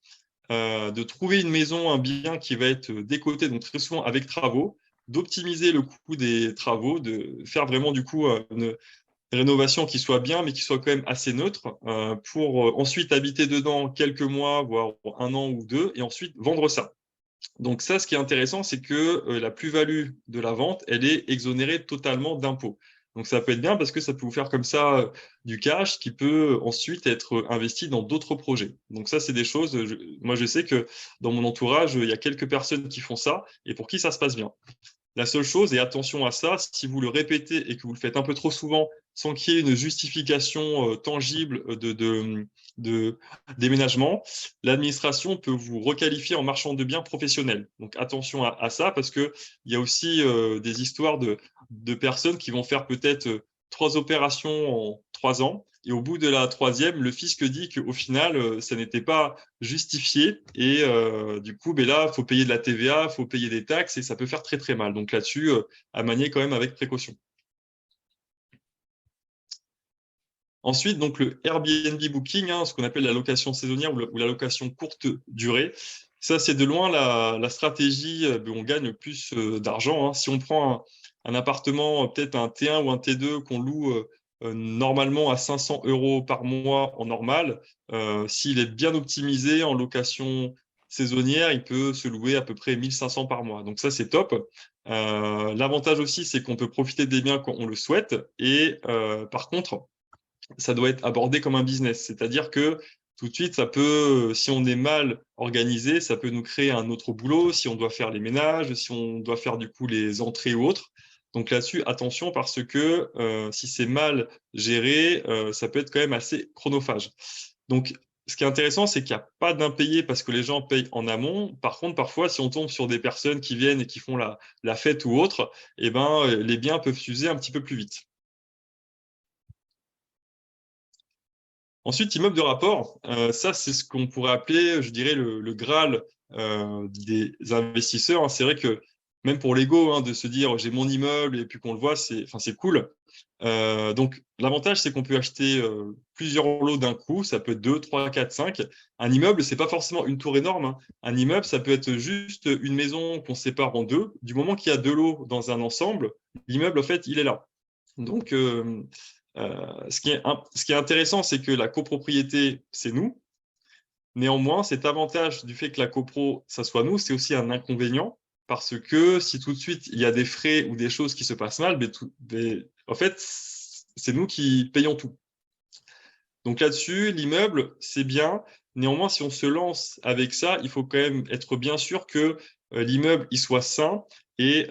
de trouver une maison, un bien qui va être décoté, donc très souvent avec travaux, d'optimiser le coût des travaux, de faire vraiment du coup une rénovation qui soit bien, mais qui soit quand même assez neutre, pour ensuite habiter dedans quelques mois, voire un an ou deux, et ensuite vendre ça. Donc ça, ce qui est intéressant, c'est que la plus-value de la vente, elle est exonérée totalement d'impôts. Donc ça peut être bien parce que ça peut vous faire comme ça du cash qui peut ensuite être investi dans d'autres projets. Donc ça, c'est des choses, moi je sais que dans mon entourage, il y a quelques personnes qui font ça et pour qui ça se passe bien. La seule chose, et attention à ça, si vous le répétez et que vous le faites un peu trop souvent sans qu'il y ait une justification tangible de déménagement, l'administration peut vous requalifier en marchand de biens professionnel. Donc attention à ça parce qu'il y a aussi des histoires de personnes qui vont faire peut-être 3 opérations en 3 ans. Et au bout de la troisième, le fisc dit qu'au final, ça n'était pas justifié. Et du coup, ben là, il faut payer de la TVA, il faut payer des taxes et ça peut faire très très mal. Donc là-dessus, à manier quand même avec précaution. Ensuite, donc le Airbnb Booking, hein, ce qu'on appelle la location saisonnière ou la location courte durée. Ça, c'est de loin la stratégie où on gagne le plus d'argent, hein. Si on prend un appartement, peut-être un T1 ou un T2 qu'on loue normalement à 500 euros par mois en normal, s'il est bien optimisé en location saisonnière, il peut se louer à peu près 1500 par mois. Donc ça, c'est top. L'avantage aussi, c'est qu'on peut profiter des biens quand on le souhaite. Et par contre, ça doit être abordé comme un business. C'est-à-dire que tout de suite, ça peut, si on est mal organisé, ça peut nous créer un autre boulot, si on doit faire les ménages, si on doit faire du coup les entrées ou autres. Donc là-dessus, attention parce que si c'est mal géré, ça peut être quand même assez chronophage. Donc, ce qui est intéressant, c'est qu'il n'y a pas d'impayé parce que les gens payent en amont. Par contre, parfois, si on tombe sur des personnes qui viennent et qui font la fête ou autre, eh ben, les biens peuvent s'user un petit peu plus vite. Ensuite, immeuble de rapport, ça c'est ce qu'on pourrait appeler, je dirais, le Graal des investisseurs, hein. C'est vrai que même pour l'ego, hein, de se dire j'ai mon immeuble et puis qu'on le voit, c'est cool. Donc l'avantage, c'est qu'on peut acheter plusieurs lots d'un coup, ça peut être 2, 3, 4, 5. Un immeuble, c'est pas forcément une tour énorme, hein. Un immeuble, ça peut être juste une maison qu'on sépare en deux. Du moment qu'il y a 2 lots dans un ensemble, l'immeuble, en fait, il est là. Donc, ce qui est intéressant, c'est que la copropriété, c'est nous. Néanmoins, cet avantage du fait que la copro, ça soit nous, c'est aussi un inconvénient parce que si tout de suite il y a des frais ou des choses qui se passent mal, en fait, c'est nous qui payons tout. Donc là-dessus, l'immeuble, c'est bien. Néanmoins, si on se lance avec ça, il faut quand même être bien sûr que l'immeuble il soit sain et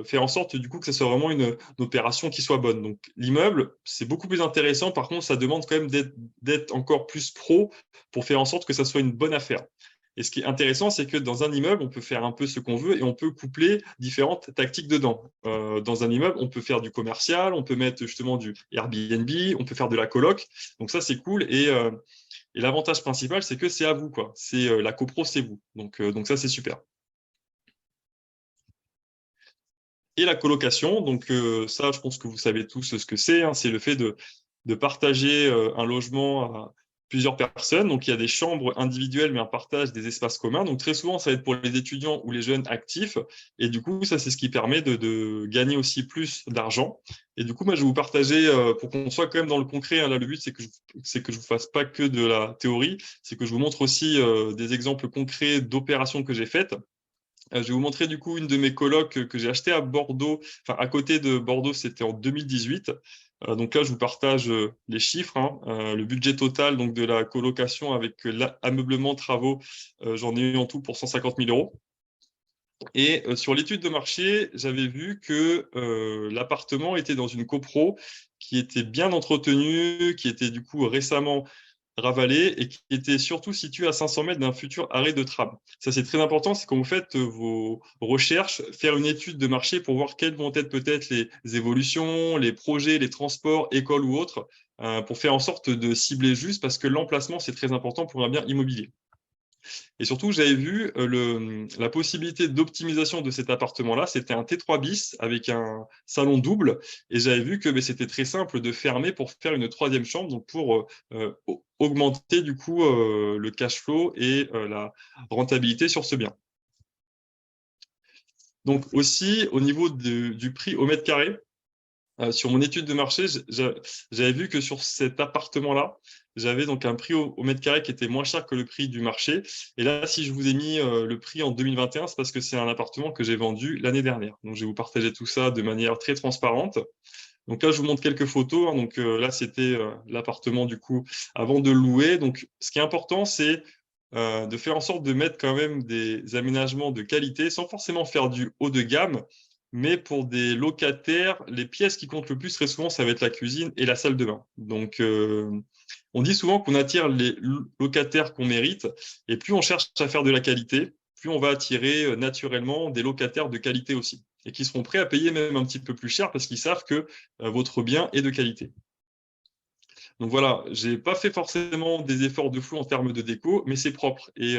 faire en sorte du coup que ce soit vraiment une opération qui soit bonne. Donc l'immeuble, c'est beaucoup plus intéressant. Par contre, ça demande quand même d'être encore plus pro pour faire en sorte que ça soit une bonne affaire. Et ce qui est intéressant, c'est que dans un immeuble, on peut faire un peu ce qu'on veut et on peut coupler différentes tactiques dedans. Dans un immeuble, on peut faire du commercial, on peut mettre justement du Airbnb, on peut faire de la coloc. Donc ça, c'est cool. Et l'avantage principal, c'est que c'est à vous, quoi. C'est la copro, c'est vous. Donc ça, c'est super. Et la colocation, donc ça, je pense que vous savez tous ce que c'est, hein. C'est le fait de partager un logement à plusieurs personnes. Donc il y a des chambres individuelles, mais un partage des espaces communs. Donc très souvent, ça va être pour les étudiants ou les jeunes actifs. Et du coup, ça, c'est ce qui permet de gagner aussi plus d'argent. Et du coup, moi, je vais vous partager, pour qu'on soit quand même dans le concret, hein. Là, le but, c'est que je vous fasse pas que de la théorie, c'est que je vous montre aussi des exemples concrets d'opérations que j'ai faites. Je vais vous montrer du coup une de mes colocs que j'ai acheté à Bordeaux, enfin à côté de Bordeaux, c'était en 2018. Donc là, je vous partage les chiffres, hein. Le budget total donc de la colocation avec l'ameublement, travaux, j'en ai eu en tout pour 150 000 euros. Et sur l'étude de marché, j'avais vu que l'appartement était dans une copro qui était bien entretenue, qui était du coup récemment ravalé et qui était surtout situé à 500 mètres d'un futur arrêt de tram. Ça, c'est très important, c'est quand vous faites vos recherches, faire une étude de marché pour voir quelles vont être peut-être les évolutions, les projets, les transports, écoles ou autres, pour faire en sorte de cibler juste parce que l'emplacement, c'est très important pour un bien immobilier. Et surtout, j'avais vu la possibilité d'optimisation de cet appartement-là. C'était un T3 bis avec un salon double. Et j'avais vu que c'était très simple de fermer pour faire une troisième chambre, donc pour augmenter du coup le cash flow et la rentabilité sur ce bien. Donc aussi, au niveau du prix au mètre carré, sur mon étude de marché, j'avais vu que sur cet appartement-là, j'avais donc un prix au mètre carré qui était moins cher que le prix du marché. Et là, si je vous ai mis le prix en 2021, c'est parce que c'est un appartement que j'ai vendu l'année dernière. Donc, je vais vous partager tout ça de manière très transparente. Donc là, je vous montre quelques photos, hein. Donc là, c'était l'appartement du coup avant de le louer. Donc, ce qui est important, c'est de faire en sorte de mettre quand même des aménagements de qualité, sans forcément faire du haut de gamme. Mais pour des locataires, les pièces qui comptent le plus, très souvent, ça va être la cuisine et la salle de bain. Donc, on dit souvent qu'on attire les locataires qu'on mérite, et plus on cherche à faire de la qualité, plus on va attirer naturellement des locataires de qualité aussi, et qui seront prêts à payer même un petit peu plus cher parce qu'ils savent que votre bien est de qualité. Donc voilà, j'ai pas fait forcément des efforts de fou en termes de déco, mais c'est propre. Et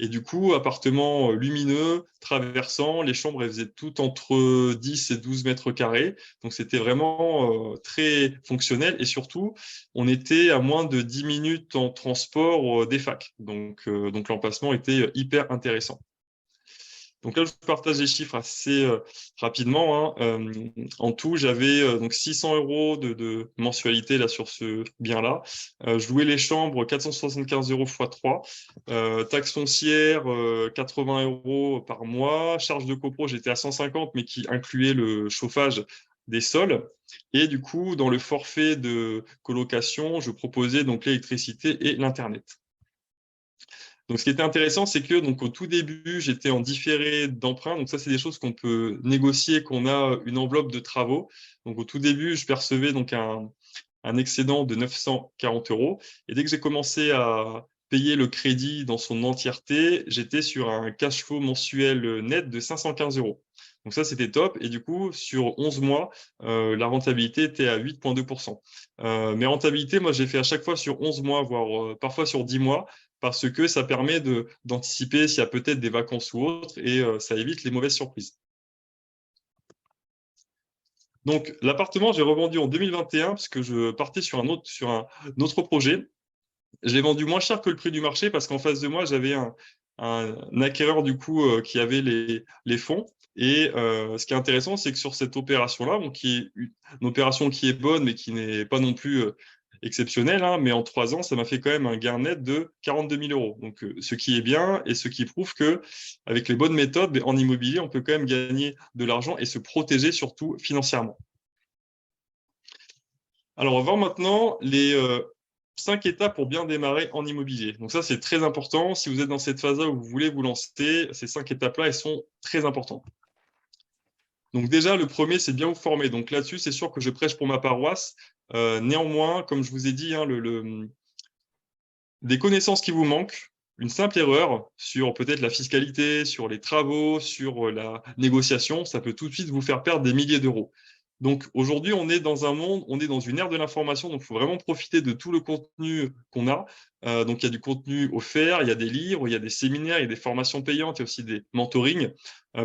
du coup, appartement lumineux, traversant, les chambres, elles faisaient toutes entre 10 et 12 mètres carrés. Donc c'était vraiment très fonctionnel. Et surtout, on était à moins de 10 minutes en transport des facs. Donc l'emplacement était hyper intéressant. Donc là, je vous partage les chiffres assez rapidement, hein. En tout, j'avais donc 600 euros de mensualité là, sur ce bien-là. Je louais les chambres 475 euros x 3. Taxe foncière, 80 euros par mois. Charge de copro, j'étais à 150, mais qui incluait le chauffage des sols. Et du coup, dans le forfait de colocation, je proposais donc l'électricité et l'Internet. Donc, ce qui était intéressant, c'est que donc au tout début, j'étais en différé d'emprunt. Donc, ça, c'est des choses qu'on peut négocier, qu'on a une enveloppe de travaux. Donc, au tout début, je percevais donc un excédent de 940 euros. Et dès que j'ai commencé à payer le crédit dans son entièreté, j'étais sur un cash flow mensuel net de 515 euros. Donc ça, c'était top. Et du coup, sur 11 mois, la rentabilité était à 8,2%. Mes rentabilités, moi, j'ai fait à chaque fois sur 11 mois, voire parfois sur 10 mois, parce que ça permet d'anticiper s'il y a peut-être des vacances ou autres, et ça évite les mauvaises surprises. Donc, l'appartement, j'ai revendu en 2021 parce que je partais sur un autre projet. Je l'ai vendu moins cher que le prix du marché parce qu'en face de moi, j'avais un acquéreur du coup qui avait les fonds. Et ce qui est intéressant, c'est que sur cette opération-là, bon, qui est une opération qui est bonne, mais qui n'est pas non plus exceptionnelle, hein, mais en 3 ans, ça m'a fait quand même un gain net de 42 000 euros. Donc, ce qui est bien et ce qui prouve que avec les bonnes méthodes, en immobilier, on peut quand même gagner de l'argent et se protéger surtout financièrement. Alors, on va voir maintenant les 5 étapes pour bien démarrer en immobilier. Donc ça, c'est très important. Si vous êtes dans cette phase-là où vous voulez vous lancer, ces 5 étapes-là, elles sont très importantes. Donc déjà, le premier, c'est bien vous former. Donc là-dessus, c'est sûr que je prêche pour ma paroisse. Néanmoins, comme je vous ai dit, hein, des connaissances qui vous manquent, une simple erreur sur peut-être la fiscalité, sur les travaux, sur la négociation, ça peut tout de suite vous faire perdre des milliers d'euros. Donc aujourd'hui, on est dans un monde, on est dans une ère de l'information, donc il faut vraiment profiter de tout le contenu qu'on a. Donc il y a du contenu offert, il y a des livres, il y a des séminaires, il y a des formations payantes, il y a aussi des mentorings.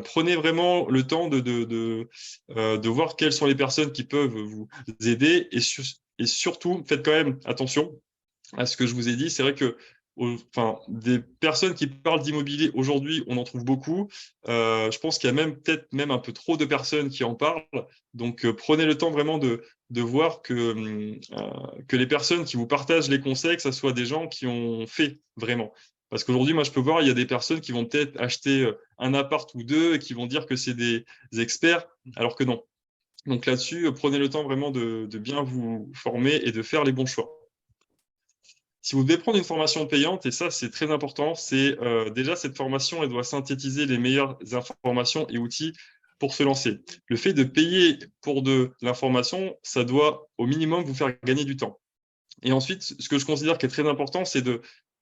Prenez vraiment le temps de voir quelles sont les personnes qui peuvent vous aider et surtout, faites quand même attention à ce que je vous ai dit. C'est vrai que enfin, des personnes qui parlent d'immobilier aujourd'hui, on en trouve beaucoup. Je pense qu'il y a même peut-être même un peu trop de personnes qui en parlent. Donc, prenez le temps vraiment de voir que les personnes qui vous partagent les conseils, que ce soit des gens qui ont fait vraiment. Parce qu'aujourd'hui, moi, je peux voir, il y a des personnes qui vont peut-être acheter un appart ou deux et qui vont dire que c'est des experts, alors que non. Donc là-dessus, prenez le temps vraiment de bien vous former et de faire les bons choix. Si vous devez prendre une formation payante, et ça c'est très important, c'est déjà cette formation, elle doit synthétiser les meilleures informations et outils pour se lancer. Le fait de payer pour de l'information, ça doit au minimum vous faire gagner du temps. Et ensuite, ce que je considère qui est très important, c'est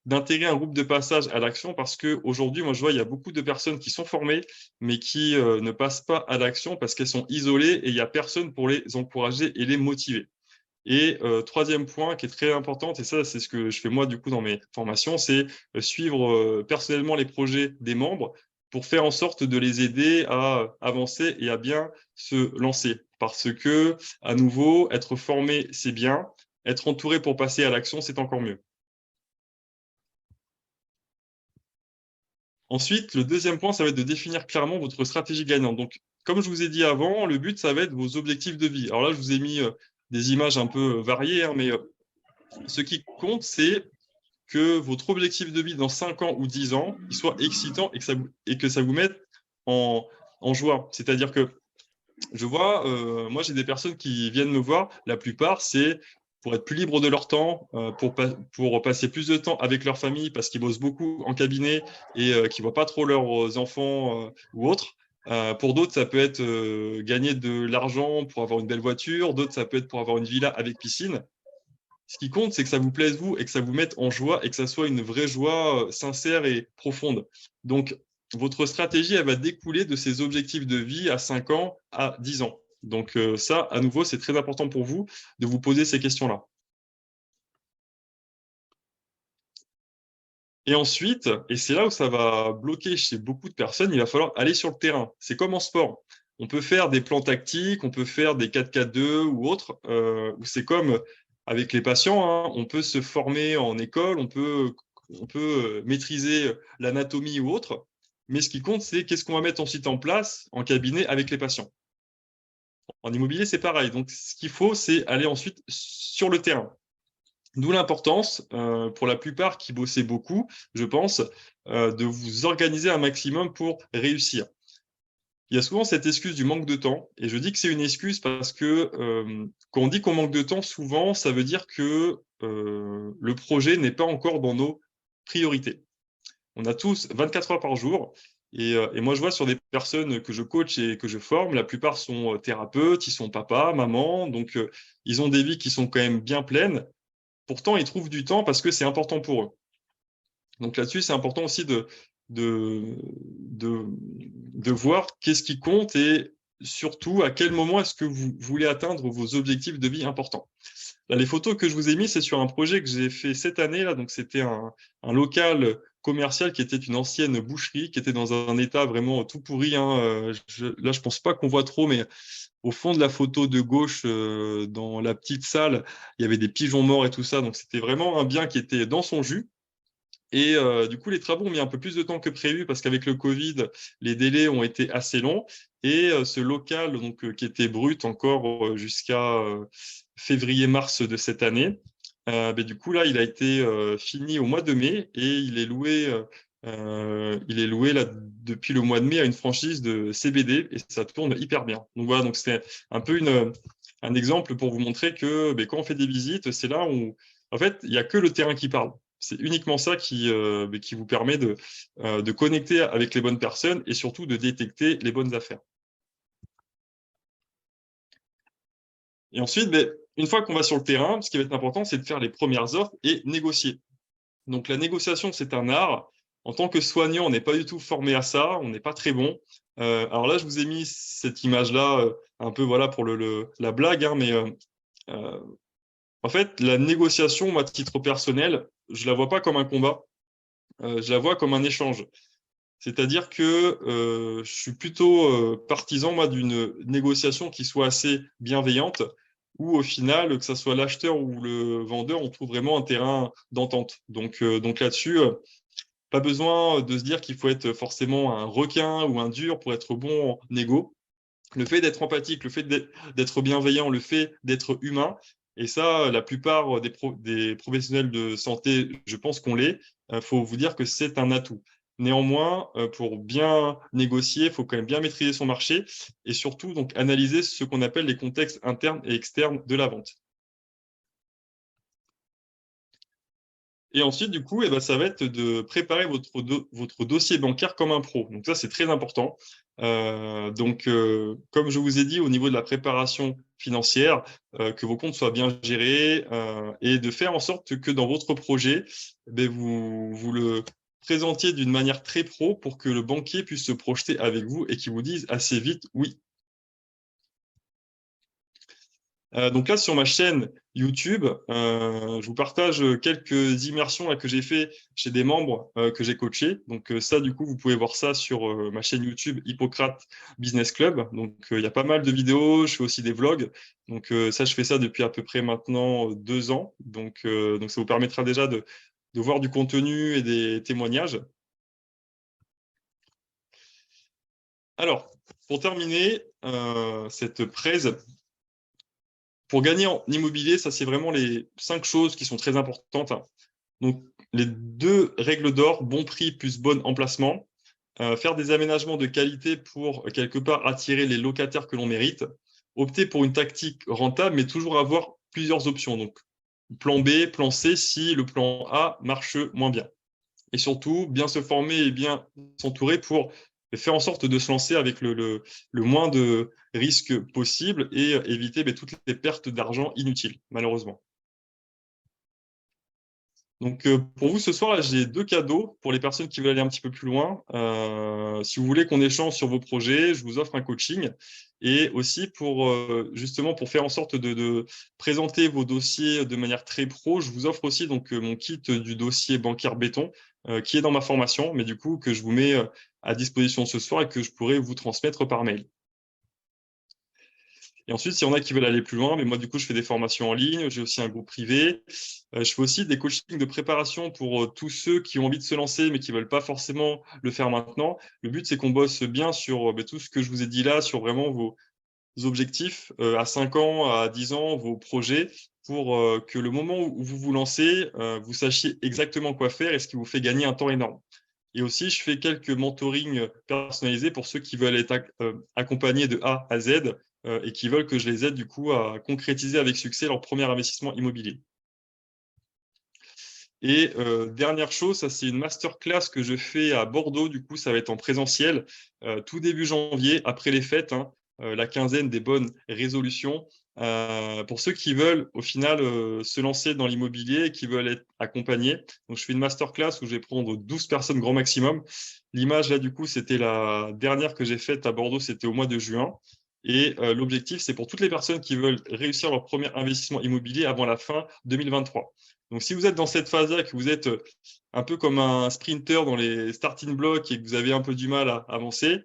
d'intégrer un groupe de passage à l'action parce qu'aujourd'hui, moi je vois, il y a beaucoup de personnes qui sont formées, mais qui ne passent pas à l'action parce qu'elles sont isolées et il n'y a personne pour les encourager et les motiver. Et troisième point qui est très important, et ça c'est ce que je fais moi du coup dans mes formations, c'est suivre personnellement les projets des membres pour faire en sorte de les aider à avancer et à bien se lancer. Parce que, à nouveau, être formé, c'est bien, être entouré pour passer à l'action, c'est encore mieux. Ensuite, le deuxième point, ça va être de définir clairement votre stratégie gagnante. Donc, comme je vous ai dit avant, le but, ça va être vos objectifs de vie. Alors là, je vous ai mis des images un peu variées, hein, mais Ce qui compte, c'est que votre objectif de vie dans 5 ans ou 10 ans, il soit excitant et que ça vous mette en, en joie. C'est-à-dire que je vois, moi j'ai des personnes qui viennent me voir, la plupart c'est pour être plus libre de leur temps, pour passer plus de temps avec leur famille parce qu'ils bossent beaucoup en cabinet et qu'ils ne voient pas trop leurs enfants ou autres. Pour d'autres, ça peut être gagner de l'argent pour avoir une belle voiture, d'autres, ça peut être pour avoir une villa avec piscine. Ce qui compte, c'est que ça vous plaise vous et que ça vous mette en joie et que ça soit une vraie joie sincère et profonde. Donc, votre stratégie, elle va découler de ces objectifs de vie à 5 ans, à 10 ans. Donc, ça, à nouveau, c'est très important pour vous de vous poser ces questions-là. Et ensuite, et c'est là où ça va bloquer chez beaucoup de personnes, il va falloir aller sur le terrain. C'est comme en sport. On peut faire des plans tactiques, on peut faire des 4-4-2 ou autres. Ou c'est comme avec les patients, hein, on peut se former en école, on peut maîtriser l'anatomie ou autre. Mais ce qui compte, c'est qu'est-ce qu'on va mettre ensuite en place en cabinet avec les patients. En immobilier, c'est pareil. Donc, ce qu'il faut, c'est aller ensuite sur le terrain. D'où l'importance, pour la plupart qui bossaient beaucoup, je pense, de vous organiser un maximum pour réussir. Il y a souvent cette excuse du manque de temps, et je dis que c'est une excuse parce que quand on dit qu'on manque de temps, souvent, ça veut dire que le projet n'est pas encore dans nos priorités. On a tous 24 heures par jour, et moi, je vois sur des personnes que je coach et que je forme, la plupart sont thérapeutes, ils sont papa, maman, donc ils ont des vies qui sont quand même bien pleines. Pourtant, ils trouvent du temps parce que c'est important pour eux. Donc là-dessus, c'est important aussi de, de, de voir qu'est-ce qui compte et surtout à quel moment est-ce que vous voulez atteindre vos objectifs de vie importants. Là, les photos que je vous ai mises, c'est sur un projet que j'ai fait cette année. Là, donc c'était un local commercial qui était une ancienne boucherie, qui était dans un état vraiment tout pourri, hein. Là, je pense pas qu'on voit trop, mais au fond de la photo de gauche, dans la petite salle, il y avait des pigeons morts et tout ça. Donc c'était vraiment un bien qui était dans son jus. Et du coup, les travaux ont mis un peu plus de temps que prévu parce qu'avec le Covid, les délais ont été assez longs. Et ce local, donc, qui était brut encore jusqu'à février-mars de cette année, ben, du coup, là, il a été fini au mois de mai et il est loué là, depuis le mois de mai à une franchise de CBD et ça tourne hyper bien. Donc voilà, donc c'est un peu un exemple pour vous montrer que ben, quand on fait des visites, c'est là où, en fait, il n'y a que le terrain qui parle. C'est uniquement ça qui vous permet de connecter avec les bonnes personnes et surtout de détecter les bonnes affaires. Et ensuite, ben, une fois qu'on va sur le terrain, ce qui va être important, c'est de faire les premières offres et négocier. Donc la négociation, c'est un art. En tant que soignant, on n'est pas du tout formé à ça, on n'est pas très bon. Alors là, je vous ai mis cette image-là, un peu voilà pour la blague, hein, mais euh, en fait, la négociation, moi, à titre personnel, je la vois pas comme un combat, je la vois comme un échange. C'est-à-dire que je suis plutôt partisan, moi, d'une négociation qui soit assez bienveillante, où au final, que ce soit l'acheteur ou le vendeur, on trouve vraiment un terrain d'entente. Donc là-dessus, pas besoin de se dire qu'il faut être forcément un requin ou un dur pour être bon en négo. Le fait d'être empathique, le fait d'être bienveillant, le fait d'être humain, et ça, la plupart des professionnels de santé, je pense qu'on l'est, faut vous dire que c'est un atout. Néanmoins, pour bien négocier, il faut quand même bien maîtriser son marché et surtout donc analyser ce qu'on appelle les contextes internes et externes de la vente. Et ensuite, du coup, eh ben, ça va être de préparer votre dossier bancaire comme un pro. Donc ça, c'est très important. Comme je vous ai dit, au niveau de la préparation financière, que vos comptes soient bien gérés et de faire en sorte que dans votre projet, eh vous le présentiez d'une manière très pro pour que le banquier puisse se projeter avec vous et qu'il vous dise assez vite oui. Donc là, sur ma chaîne YouTube, je vous partage quelques immersions là, que j'ai fait chez des membres que j'ai coachés. Donc ça, du coup, vous pouvez voir ça sur ma chaîne YouTube Hippocrate Business Club. Donc il y a pas mal de vidéos, je fais aussi des vlogs. Donc ça, je fais ça depuis à peu près maintenant 2 ans. Donc ça vous permettra déjà de voir du contenu et des témoignages. Alors, pour terminer cette presse, pour gagner en immobilier, ça, c'est vraiment les 5 choses qui sont très importantes. Donc, les 2 règles d'or, bon prix plus bon emplacement. Faire des aménagements de qualité pour, quelque part, attirer les locataires que l'on mérite. Opter pour une tactique rentable, mais toujours avoir plusieurs options. Donc, plan B, plan C, si le plan A marche moins bien. Et surtout, bien se former et bien s'entourer pour faire en sorte de se lancer avec le moins de risques possible et éviter toutes les pertes d'argent inutiles, malheureusement. Donc, pour vous, ce soir, j'ai 2 cadeaux pour les personnes qui veulent aller un petit peu plus loin. Si vous voulez qu'on échange sur vos projets, je vous offre un coaching. Et aussi, justement, pour faire en sorte de présenter vos dossiers de manière très pro, je vous offre aussi donc, mon kit du dossier bancaire béton, qui est dans ma formation, mais du coup, que je vous mets à disposition ce soir et que je pourrai vous transmettre par mail. Et ensuite, s'il y en a qui veulent aller plus loin, mais moi, du coup, je fais des formations en ligne, j'ai aussi un groupe privé. Je fais aussi des coachings de préparation pour tous ceux qui ont envie de se lancer, mais qui ne veulent pas forcément le faire maintenant. Le but, c'est qu'on bosse bien sur tout ce que je vous ai dit là, sur vraiment vos objectifs à 5 ans, à 10 ans, vos projets, pour que le moment où vous vous lancez, vous sachiez exactement quoi faire et ce qui vous fait gagner un temps énorme. Et aussi, je fais quelques mentorings personnalisés pour ceux qui veulent être accompagnés de A à Z et qui veulent que je les aide du coup à concrétiser avec succès leur premier investissement immobilier. Et dernière chose, ça c'est une masterclass que je fais à Bordeaux, du coup ça va être en présentiel tout début janvier, après les fêtes, la quinzaine des bonnes résolutions. Pour ceux qui veulent au final se lancer dans l'immobilier et qui veulent être accompagnés. Donc je fais une masterclass où je vais prendre 12 personnes grand maximum. L'image là du coup c'était la dernière que j'ai faite à Bordeaux, c'était au mois de juin. Et l'objectif c'est pour toutes les personnes qui veulent réussir leur premier investissement immobilier avant la fin 2023. Donc, si vous êtes dans cette phase-là, que vous êtes un peu comme un sprinter dans les starting blocks et que vous avez un peu du mal à avancer,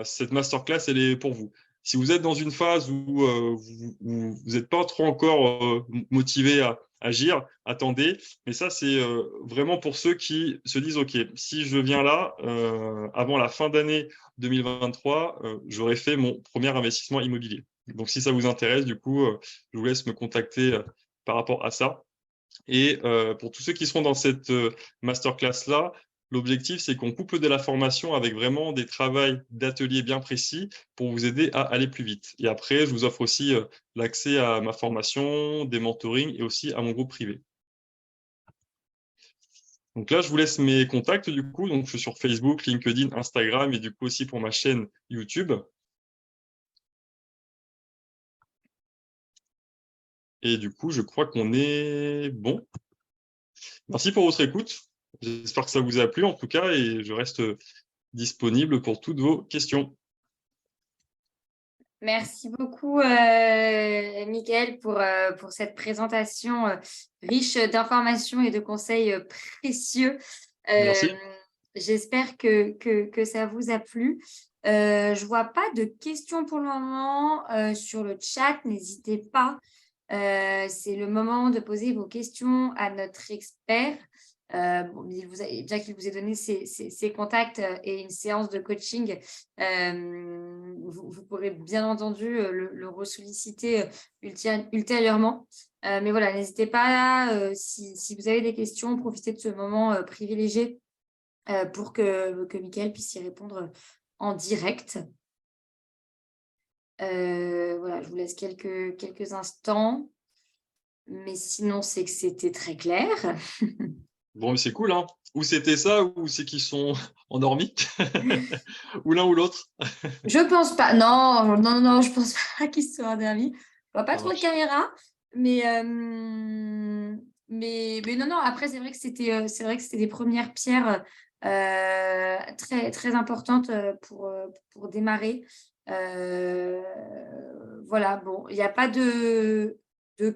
cette masterclass, elle est pour vous. Si vous êtes dans une phase où vous n'êtes pas trop encore motivé à agir, attendez. Mais ça, c'est vraiment pour ceux qui se disent, OK, si je viens là, avant la fin d'année 2023, j'aurai fait mon premier investissement immobilier. Donc, si ça vous intéresse, du coup, je vous laisse me contacter par rapport à ça. Et pour tous ceux qui seront dans cette masterclass-là, l'objectif, c'est qu'on couple de la formation avec vraiment des travails d'atelier bien précis pour vous aider à aller plus vite. Et après, je vous offre aussi l'accès à ma formation, des mentorings et aussi à mon groupe privé. Donc là, je vous laisse mes contacts du coup. Donc, je suis sur Facebook, LinkedIn, Instagram et du coup aussi pour ma chaîne YouTube. Et du coup, je crois qu'on est bon. Merci pour votre écoute. J'espère que ça vous a plu en tout cas et je reste disponible pour toutes vos questions. Merci beaucoup, Mickaël, pour cette présentation riche d'informations et de conseils précieux. Merci. J'espère que ça vous a plu. Je ne vois pas de questions pour le moment sur le chat. N'hésitez pas. C'est le moment de poser vos questions à notre expert. Déjà qu'il vous ait donné ses contacts et une séance de coaching, vous pourrez bien entendu le ressolliciter ultérieurement. Mais voilà, n'hésitez pas, si vous avez des questions, profitez de ce moment privilégié pour que Mickaël puisse y répondre en direct. Voilà, je vous laisse quelques instants. Mais sinon, c'est que c'était très clair. Bon, mais c'est cool, hein. Ou c'était ça, ou c'est qu'ils sont endormis, ou l'un ou l'autre. Je pense pas. Non, non, non, je pense pas qu'ils soient endormis. Je vois pas Ça trop de marche. caméra, mais non, non. Après, c'est vrai que c'était des premières pierres très très importantes pour démarrer. Voilà. Bon, il n'y a pas de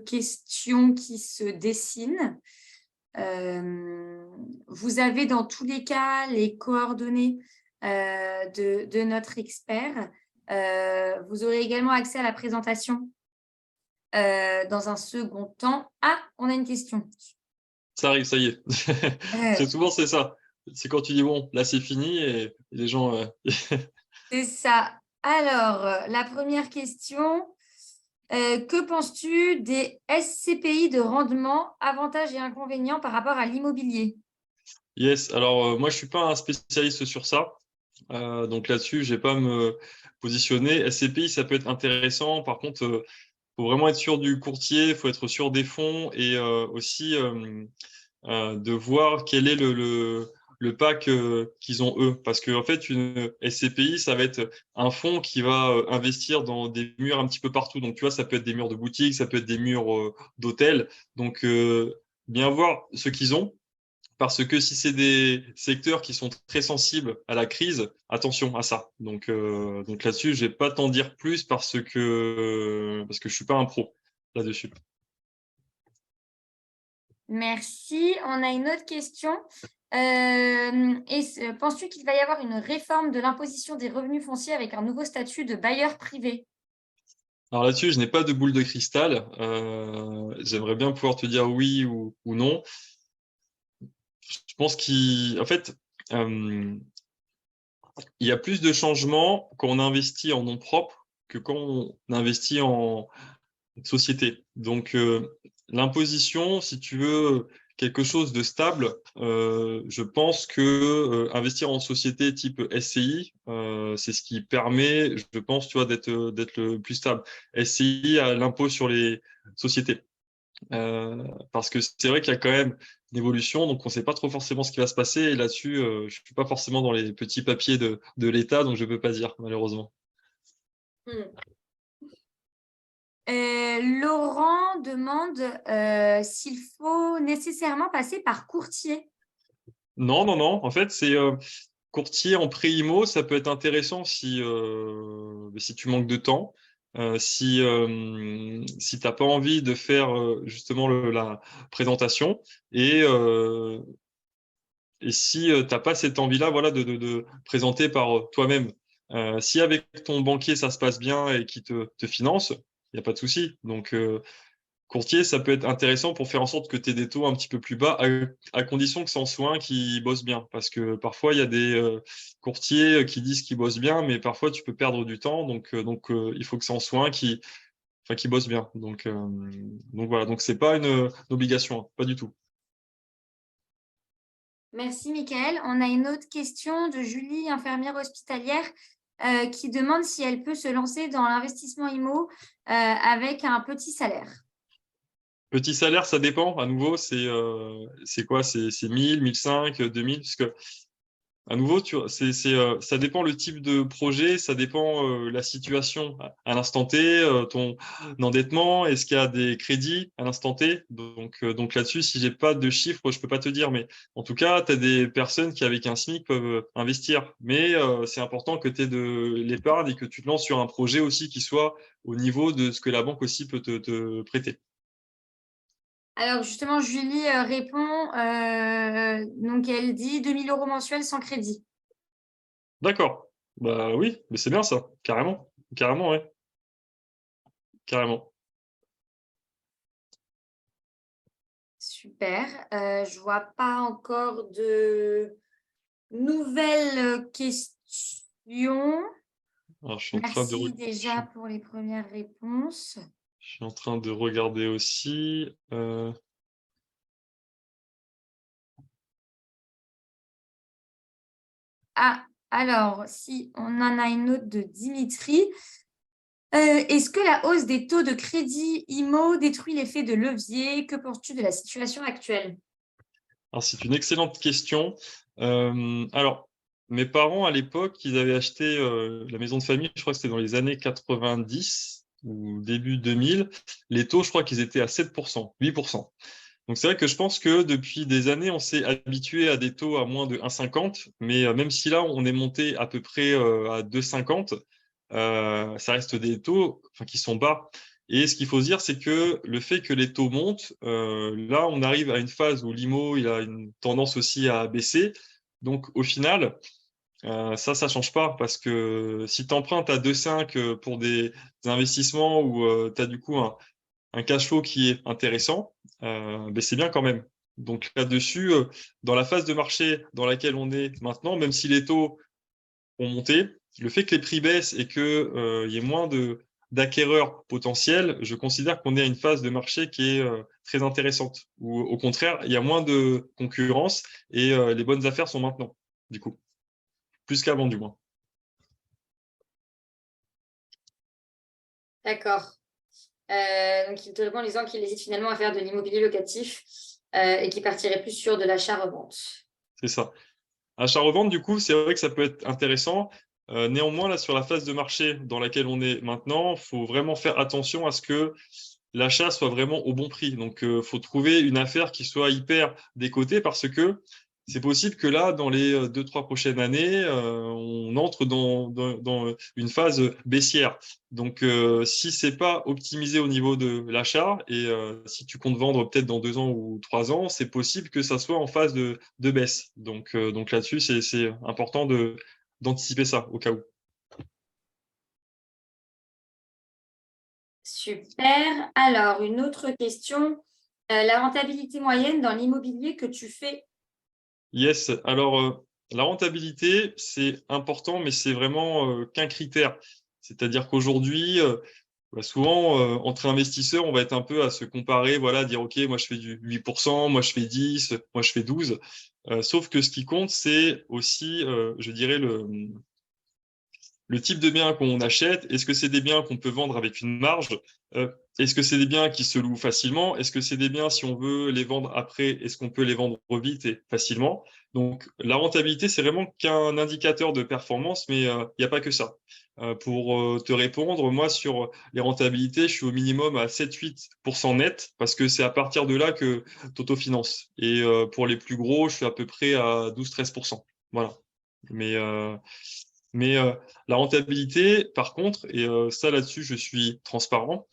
questions qui se dessinent. Vous avez dans tous les cas les coordonnées de notre expert. Vous aurez également accès à la présentation dans un second temps. Ah, on a une question. Ça arrive, ça y est. C'est souvent, c'est ça. C'est quand tu dis, bon, là, c'est fini, et les gens... C'est ça. Alors, la première question. Que penses-tu des SCPI de rendement, avantages et inconvénients par rapport à l'immobilier? Yes, alors moi je suis pas un spécialiste sur ça. Donc là-dessus, je vais pas me positionner. SCPI, ça peut être intéressant. Par contre, faut vraiment être sûr du courtier, faut être sûr des fonds et aussi de voir quel est le pack qu'ils ont eux. Parce qu'en fait, une SCPI, ça va être un fonds qui va investir dans des murs un petit peu partout. Donc, tu vois, ça peut être des murs de boutique, ça peut être des murs d'hôtels. Donc, bien voir ce qu'ils ont. Parce que si c'est des secteurs qui sont très sensibles à la crise, attention à ça. Donc là-dessus, je vais pas t'en dire plus parce que je suis pas un pro là-dessus. Merci. On a une autre question. Penses-tu qu'il va y avoir une réforme de l'imposition des revenus fonciers avec un nouveau statut de bailleur privé? Alors là-dessus, je n'ai pas de boule de cristal. J'aimerais bien pouvoir te dire oui ou non. Je pense qu'en fait, euh, il y a plus de changements quand on investit en nom propre que quand on investit en société. Donc, l'imposition, si tu veux quelque chose de stable, je pense que investir en société type SCI, c'est ce qui permet, je pense, tu vois, d'être le plus stable. SCI a l'impôt sur les sociétés. Parce que c'est vrai qu'il y a quand même une évolution, donc on ne sait pas trop forcément ce qui va se passer. Et là-dessus, je ne suis pas forcément dans les petits papiers de l'État, donc je ne peux pas dire, malheureusement. Laurent demande s'il faut nécessairement passer par courtier. Non, non, non. En fait, c'est courtier en pré-IMO, ça peut être intéressant si tu manques de temps. Si tu n'as pas envie de faire justement la présentation et si tu n'as pas cette envie-là voilà, de présenter par toi-même. Si avec ton banquier ça se passe bien et qu'il te finance, il n'y a pas de souci. Donc, courtier, ça peut être intéressant pour faire en sorte que tu aies des taux un petit peu plus bas, à condition que ce en soit un qui bosse bien. Parce que parfois, il y a des courtiers qui disent qu'ils bossent bien, mais parfois, tu peux perdre du temps. Donc, il faut que ce en soit un qui bosse bien. Donc voilà, donc c'est pas une obligation, hein, pas du tout. Merci, Michael. On a une autre question de Julie, infirmière hospitalière, qui demande si elle peut se lancer dans l'investissement IMO avec un petit salaire. Petit salaire, ça dépend. À nouveau, c'est quoi? C'est 1000, 1005, 2000, parce que à nouveau, tu vois, ça dépend le type de projet, ça dépend la situation à l'instant T, ton endettement, est-ce qu'il y a des crédits à l'instant T? Donc là-dessus, si j'ai pas de chiffres, je peux pas te dire. Mais en tout cas, tu as des personnes qui, avec un SMIC, peuvent investir. Mais c'est important que tu aies de l'épargne et que tu te lances sur un projet aussi qui soit au niveau de ce que la banque aussi peut te prêter. Alors justement, Julie répond, donc elle dit 2000 euros mensuels sans crédit. D'accord. Bah oui, mais c'est bien ça, carrément. Carrément, ouais. Carrément. Super. Je vois pas encore de nouvelles questions. Alors, je suis en train de, Merci déjà pour les premières réponses. je suis en train de regarder aussi. Ah, alors, si on en a une autre de Dimitri. Est-ce que la hausse des taux de crédit IMO détruit l'effet de levier? Que penses-tu de la situation actuelle? Alors, c'est une excellente question. Alors, mes parents, à l'époque, ils avaient acheté la maison de famille, je crois que c'était dans les années 90 ou début 2000. Les taux, je crois qu'ils étaient à 7%, 8%. Donc, c'est vrai que je pense que depuis des années, on s'est habitué à des taux à moins de 1,50, mais même si là, on est monté à peu près à 2,50, ça reste des taux enfin, qui sont bas. Et ce qu'il faut se dire, c'est que le fait que les taux montent, là, on arrive à une phase où l'IMO, il a une tendance aussi à baisser. Donc, au final, ça change pas parce que si tu empruntes à 2,5 pour des investissements où tu as du coup un cash flow qui est intéressant, ben c'est bien quand même. Donc là-dessus, dans la phase de marché dans laquelle on est maintenant, même si les taux ont monté, le fait que les prix baissent et qu'il y ait moins d'acquéreurs potentiels, je considère qu'on est à une phase de marché qui est très intéressante, où au contraire, il y a moins de concurrence et les bonnes affaires sont maintenant, du coup, plus qu'avant du moins. D'accord. Donc, il te répond en disant qu'il hésite finalement à faire de l'immobilier locatif et qu'il partirait plus sur de l'achat-revente. C'est ça. Achat-revente, du coup, c'est vrai que ça peut être intéressant. Néanmoins, là, sur la phase de marché dans laquelle on est maintenant, il faut vraiment faire attention à ce que l'achat soit vraiment au bon prix. Donc, faut trouver une affaire qui soit hyper décotée parce que c'est possible que là, dans les 2, 3 prochaines années, on entre dans une phase baissière. Donc, si c'est pas optimisé au niveau de l'achat et si tu comptes vendre peut-être dans 2 ans ou 3 ans, c'est possible que ça soit en phase de baisse. Donc là-dessus, c'est important d'anticiper ça au cas où. Super. Alors, une autre question. La rentabilité moyenne dans l'immobilier que tu fais. Yes. Alors, la rentabilité, c'est important, mais c'est vraiment qu'un critère. C'est-à-dire qu'aujourd'hui, bah, souvent, entre investisseurs, on va être un peu à se comparer, voilà, dire, OK, moi, je fais du 8%, moi, je fais 10, moi, je fais 12. Sauf que ce qui compte, c'est aussi, je dirais, le type de biens qu'on achète. Est-ce que c'est des biens qu'on peut vendre avec une marge? Euh, Est-ce que c'est des biens qui se louent facilement? Est-ce que c'est des biens, si on veut les vendre après, est-ce qu'on peut les vendre vite et facilement? Donc, la rentabilité, c'est vraiment qu'un indicateur de performance, mais il n'y a pas que ça. Pour te répondre, moi, sur les rentabilités, je suis au minimum à 7-8% net, parce que c'est à partir de là que tu autofinances. Et pour les plus gros, je suis à peu près à 12-13%. Voilà. Mais, euh, mais la rentabilité, par contre, et ça là-dessus, je suis transparent,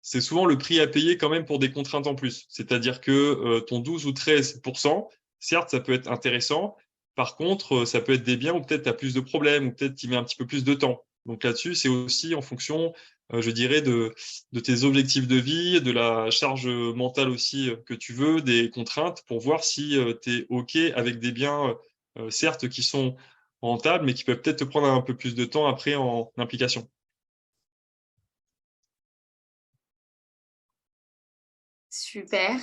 c'est souvent le prix à payer quand même pour des contraintes en plus. C'est-à-dire que ton 12 ou 13%, certes, ça peut être intéressant. Par contre, ça peut être des biens où peut-être tu as plus de problèmes, ou peut-être tu mets un petit peu plus de temps. Donc là-dessus, c'est aussi en fonction, je dirais, de tes objectifs de vie, de la charge mentale aussi que tu veux, des contraintes, pour voir si tu es OK avec des biens, certes, qui sont rentables, mais qui peuvent peut-être te prendre un peu plus de temps après en implication. Super.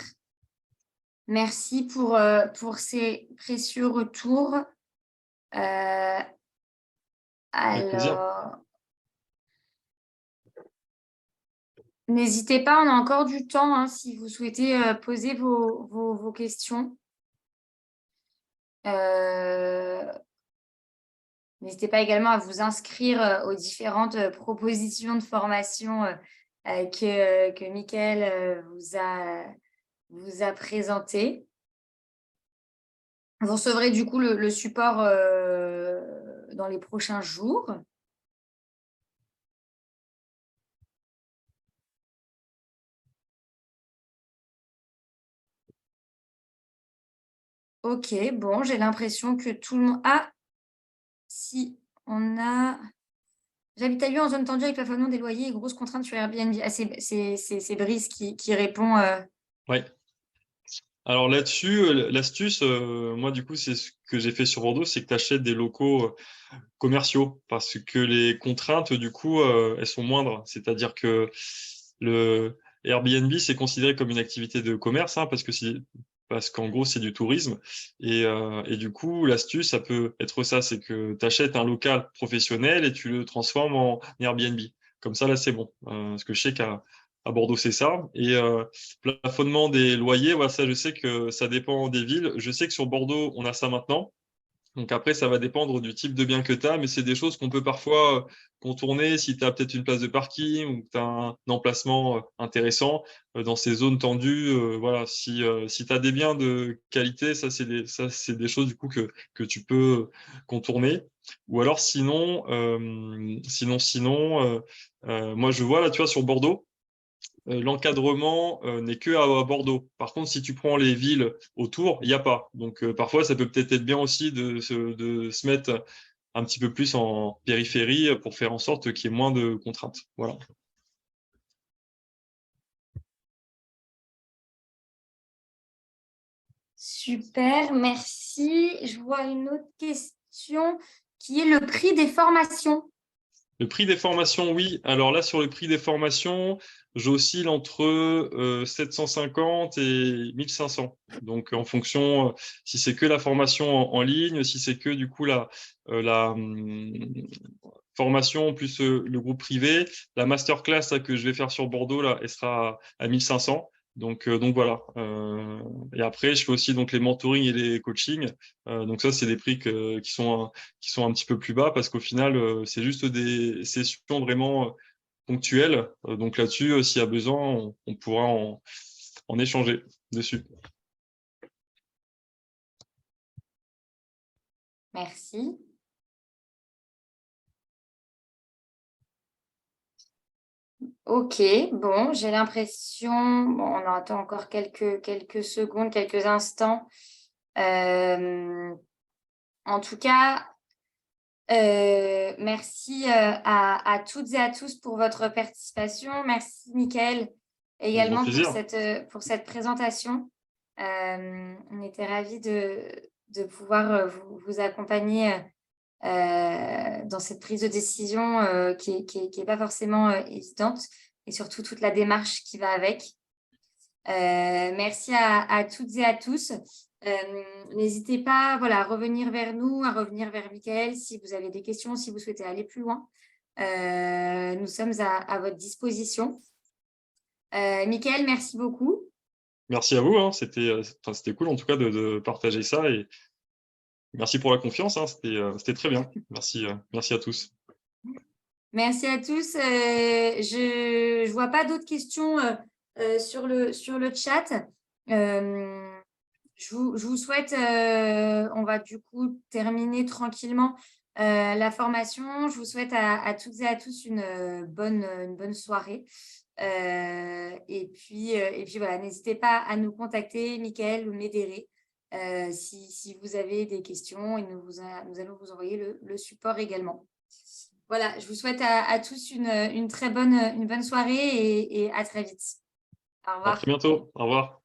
Merci pour ces précieux retours. Euh, Avec plaisir. alors, n'hésitez pas, on a encore du temps hein, si vous souhaitez poser vos questions. Euh, N'hésitez pas également à vous inscrire aux différentes propositions de formation que Mickaël vous a présentées. Vous recevrez du coup le support dans les prochains jours. Ok, bon, j'ai l'impression que tout le monde... Ah, si, on a... J'habite à Lyon en zone tendue avec plafonnement des loyers et grosses contraintes sur Airbnb. Ah, c'est Brice qui répond. Ouais. Alors là-dessus, l'astuce, moi du coup, c'est ce que j'ai fait sur Bordeaux, c'est que tu achètes des locaux commerciaux parce que les contraintes, du coup, elles sont moindres. C'est-à-dire que le Airbnb, c'est considéré comme une activité de commerce, hein, parce qu'en gros, c'est du tourisme. Et du coup, l'astuce, ça peut être ça, c'est que tu achètes un local professionnel et tu le transformes en Airbnb. Comme ça, là, c'est bon. Parce que je sais qu'à Bordeaux, c'est ça. Et plafonnement des loyers, voilà, ça, je sais que ça dépend des villes. Je sais que sur Bordeaux, on a ça maintenant. Donc après, ça va dépendre du type de bien que tu as, mais c'est des choses qu'on peut parfois contourner si tu as peut-être une place de parking ou que tu as un emplacement intéressant dans ces zones tendues. Voilà, si tu as des biens de qualité, ça, c'est des choses du coup que tu peux contourner. Ou alors moi je vois là, tu vois, sur Bordeaux, l'encadrement n'est que à Bordeaux. Par contre, si tu prends les villes autour, il n'y a pas. Donc parfois, ça peut peut-être être bien aussi de se mettre un petit peu plus en périphérie pour faire en sorte qu'il y ait moins de contraintes. Voilà. Super, merci. Je vois une autre question qui est le prix des formations. Le prix des formations, oui. Alors là, sur le prix des formations, j'oscille entre 750 et 1500. Donc, en fonction, si c'est que la formation en ligne, si c'est que du coup la formation plus le groupe privé, la masterclass là, que je vais faire sur Bordeaux, là, elle sera à 1500. Donc voilà. Et après, je fais aussi donc les mentorings et les coachings. Donc ça, c'est des prix qui sont un petit peu plus bas parce qu'au final, c'est juste des sessions vraiment ponctuelles. Donc là-dessus, s'il y a besoin, on pourra en échanger dessus. Merci. Ok, bon, j'ai l'impression, bon, on attend encore quelques secondes, quelques instants. En tout cas, merci à toutes et à tous pour votre participation. Merci, Mickaël, Avec grand également plaisir. pour cette présentation. On était ravis de pouvoir vous accompagner dans cette prise de décision qui est pas forcément évidente et surtout toute la démarche qui va avec. Merci à toutes et à tous. N'hésitez pas à revenir vers nous, à revenir vers Mickaël si vous avez des questions, si vous souhaitez aller plus loin. Nous sommes à votre disposition. Mickaël, merci beaucoup. Merci à vous. Hein. C'était cool en tout cas de partager ça et merci pour la confiance. Hein. C'était très bien. Merci à tous. Merci à tous. Je ne vois pas d'autres questions sur le chat. Je vous souhaite, on va du coup terminer tranquillement la formation. Je vous souhaite à toutes et à tous une bonne soirée. Et puis voilà, n'hésitez pas à nous contacter, Mickaël ou Médéré, si vous avez des questions et nous allons vous envoyer le support également. Voilà, je vous souhaite à tous une bonne soirée et à très vite. Au À revoir. très bientôt. Au revoir.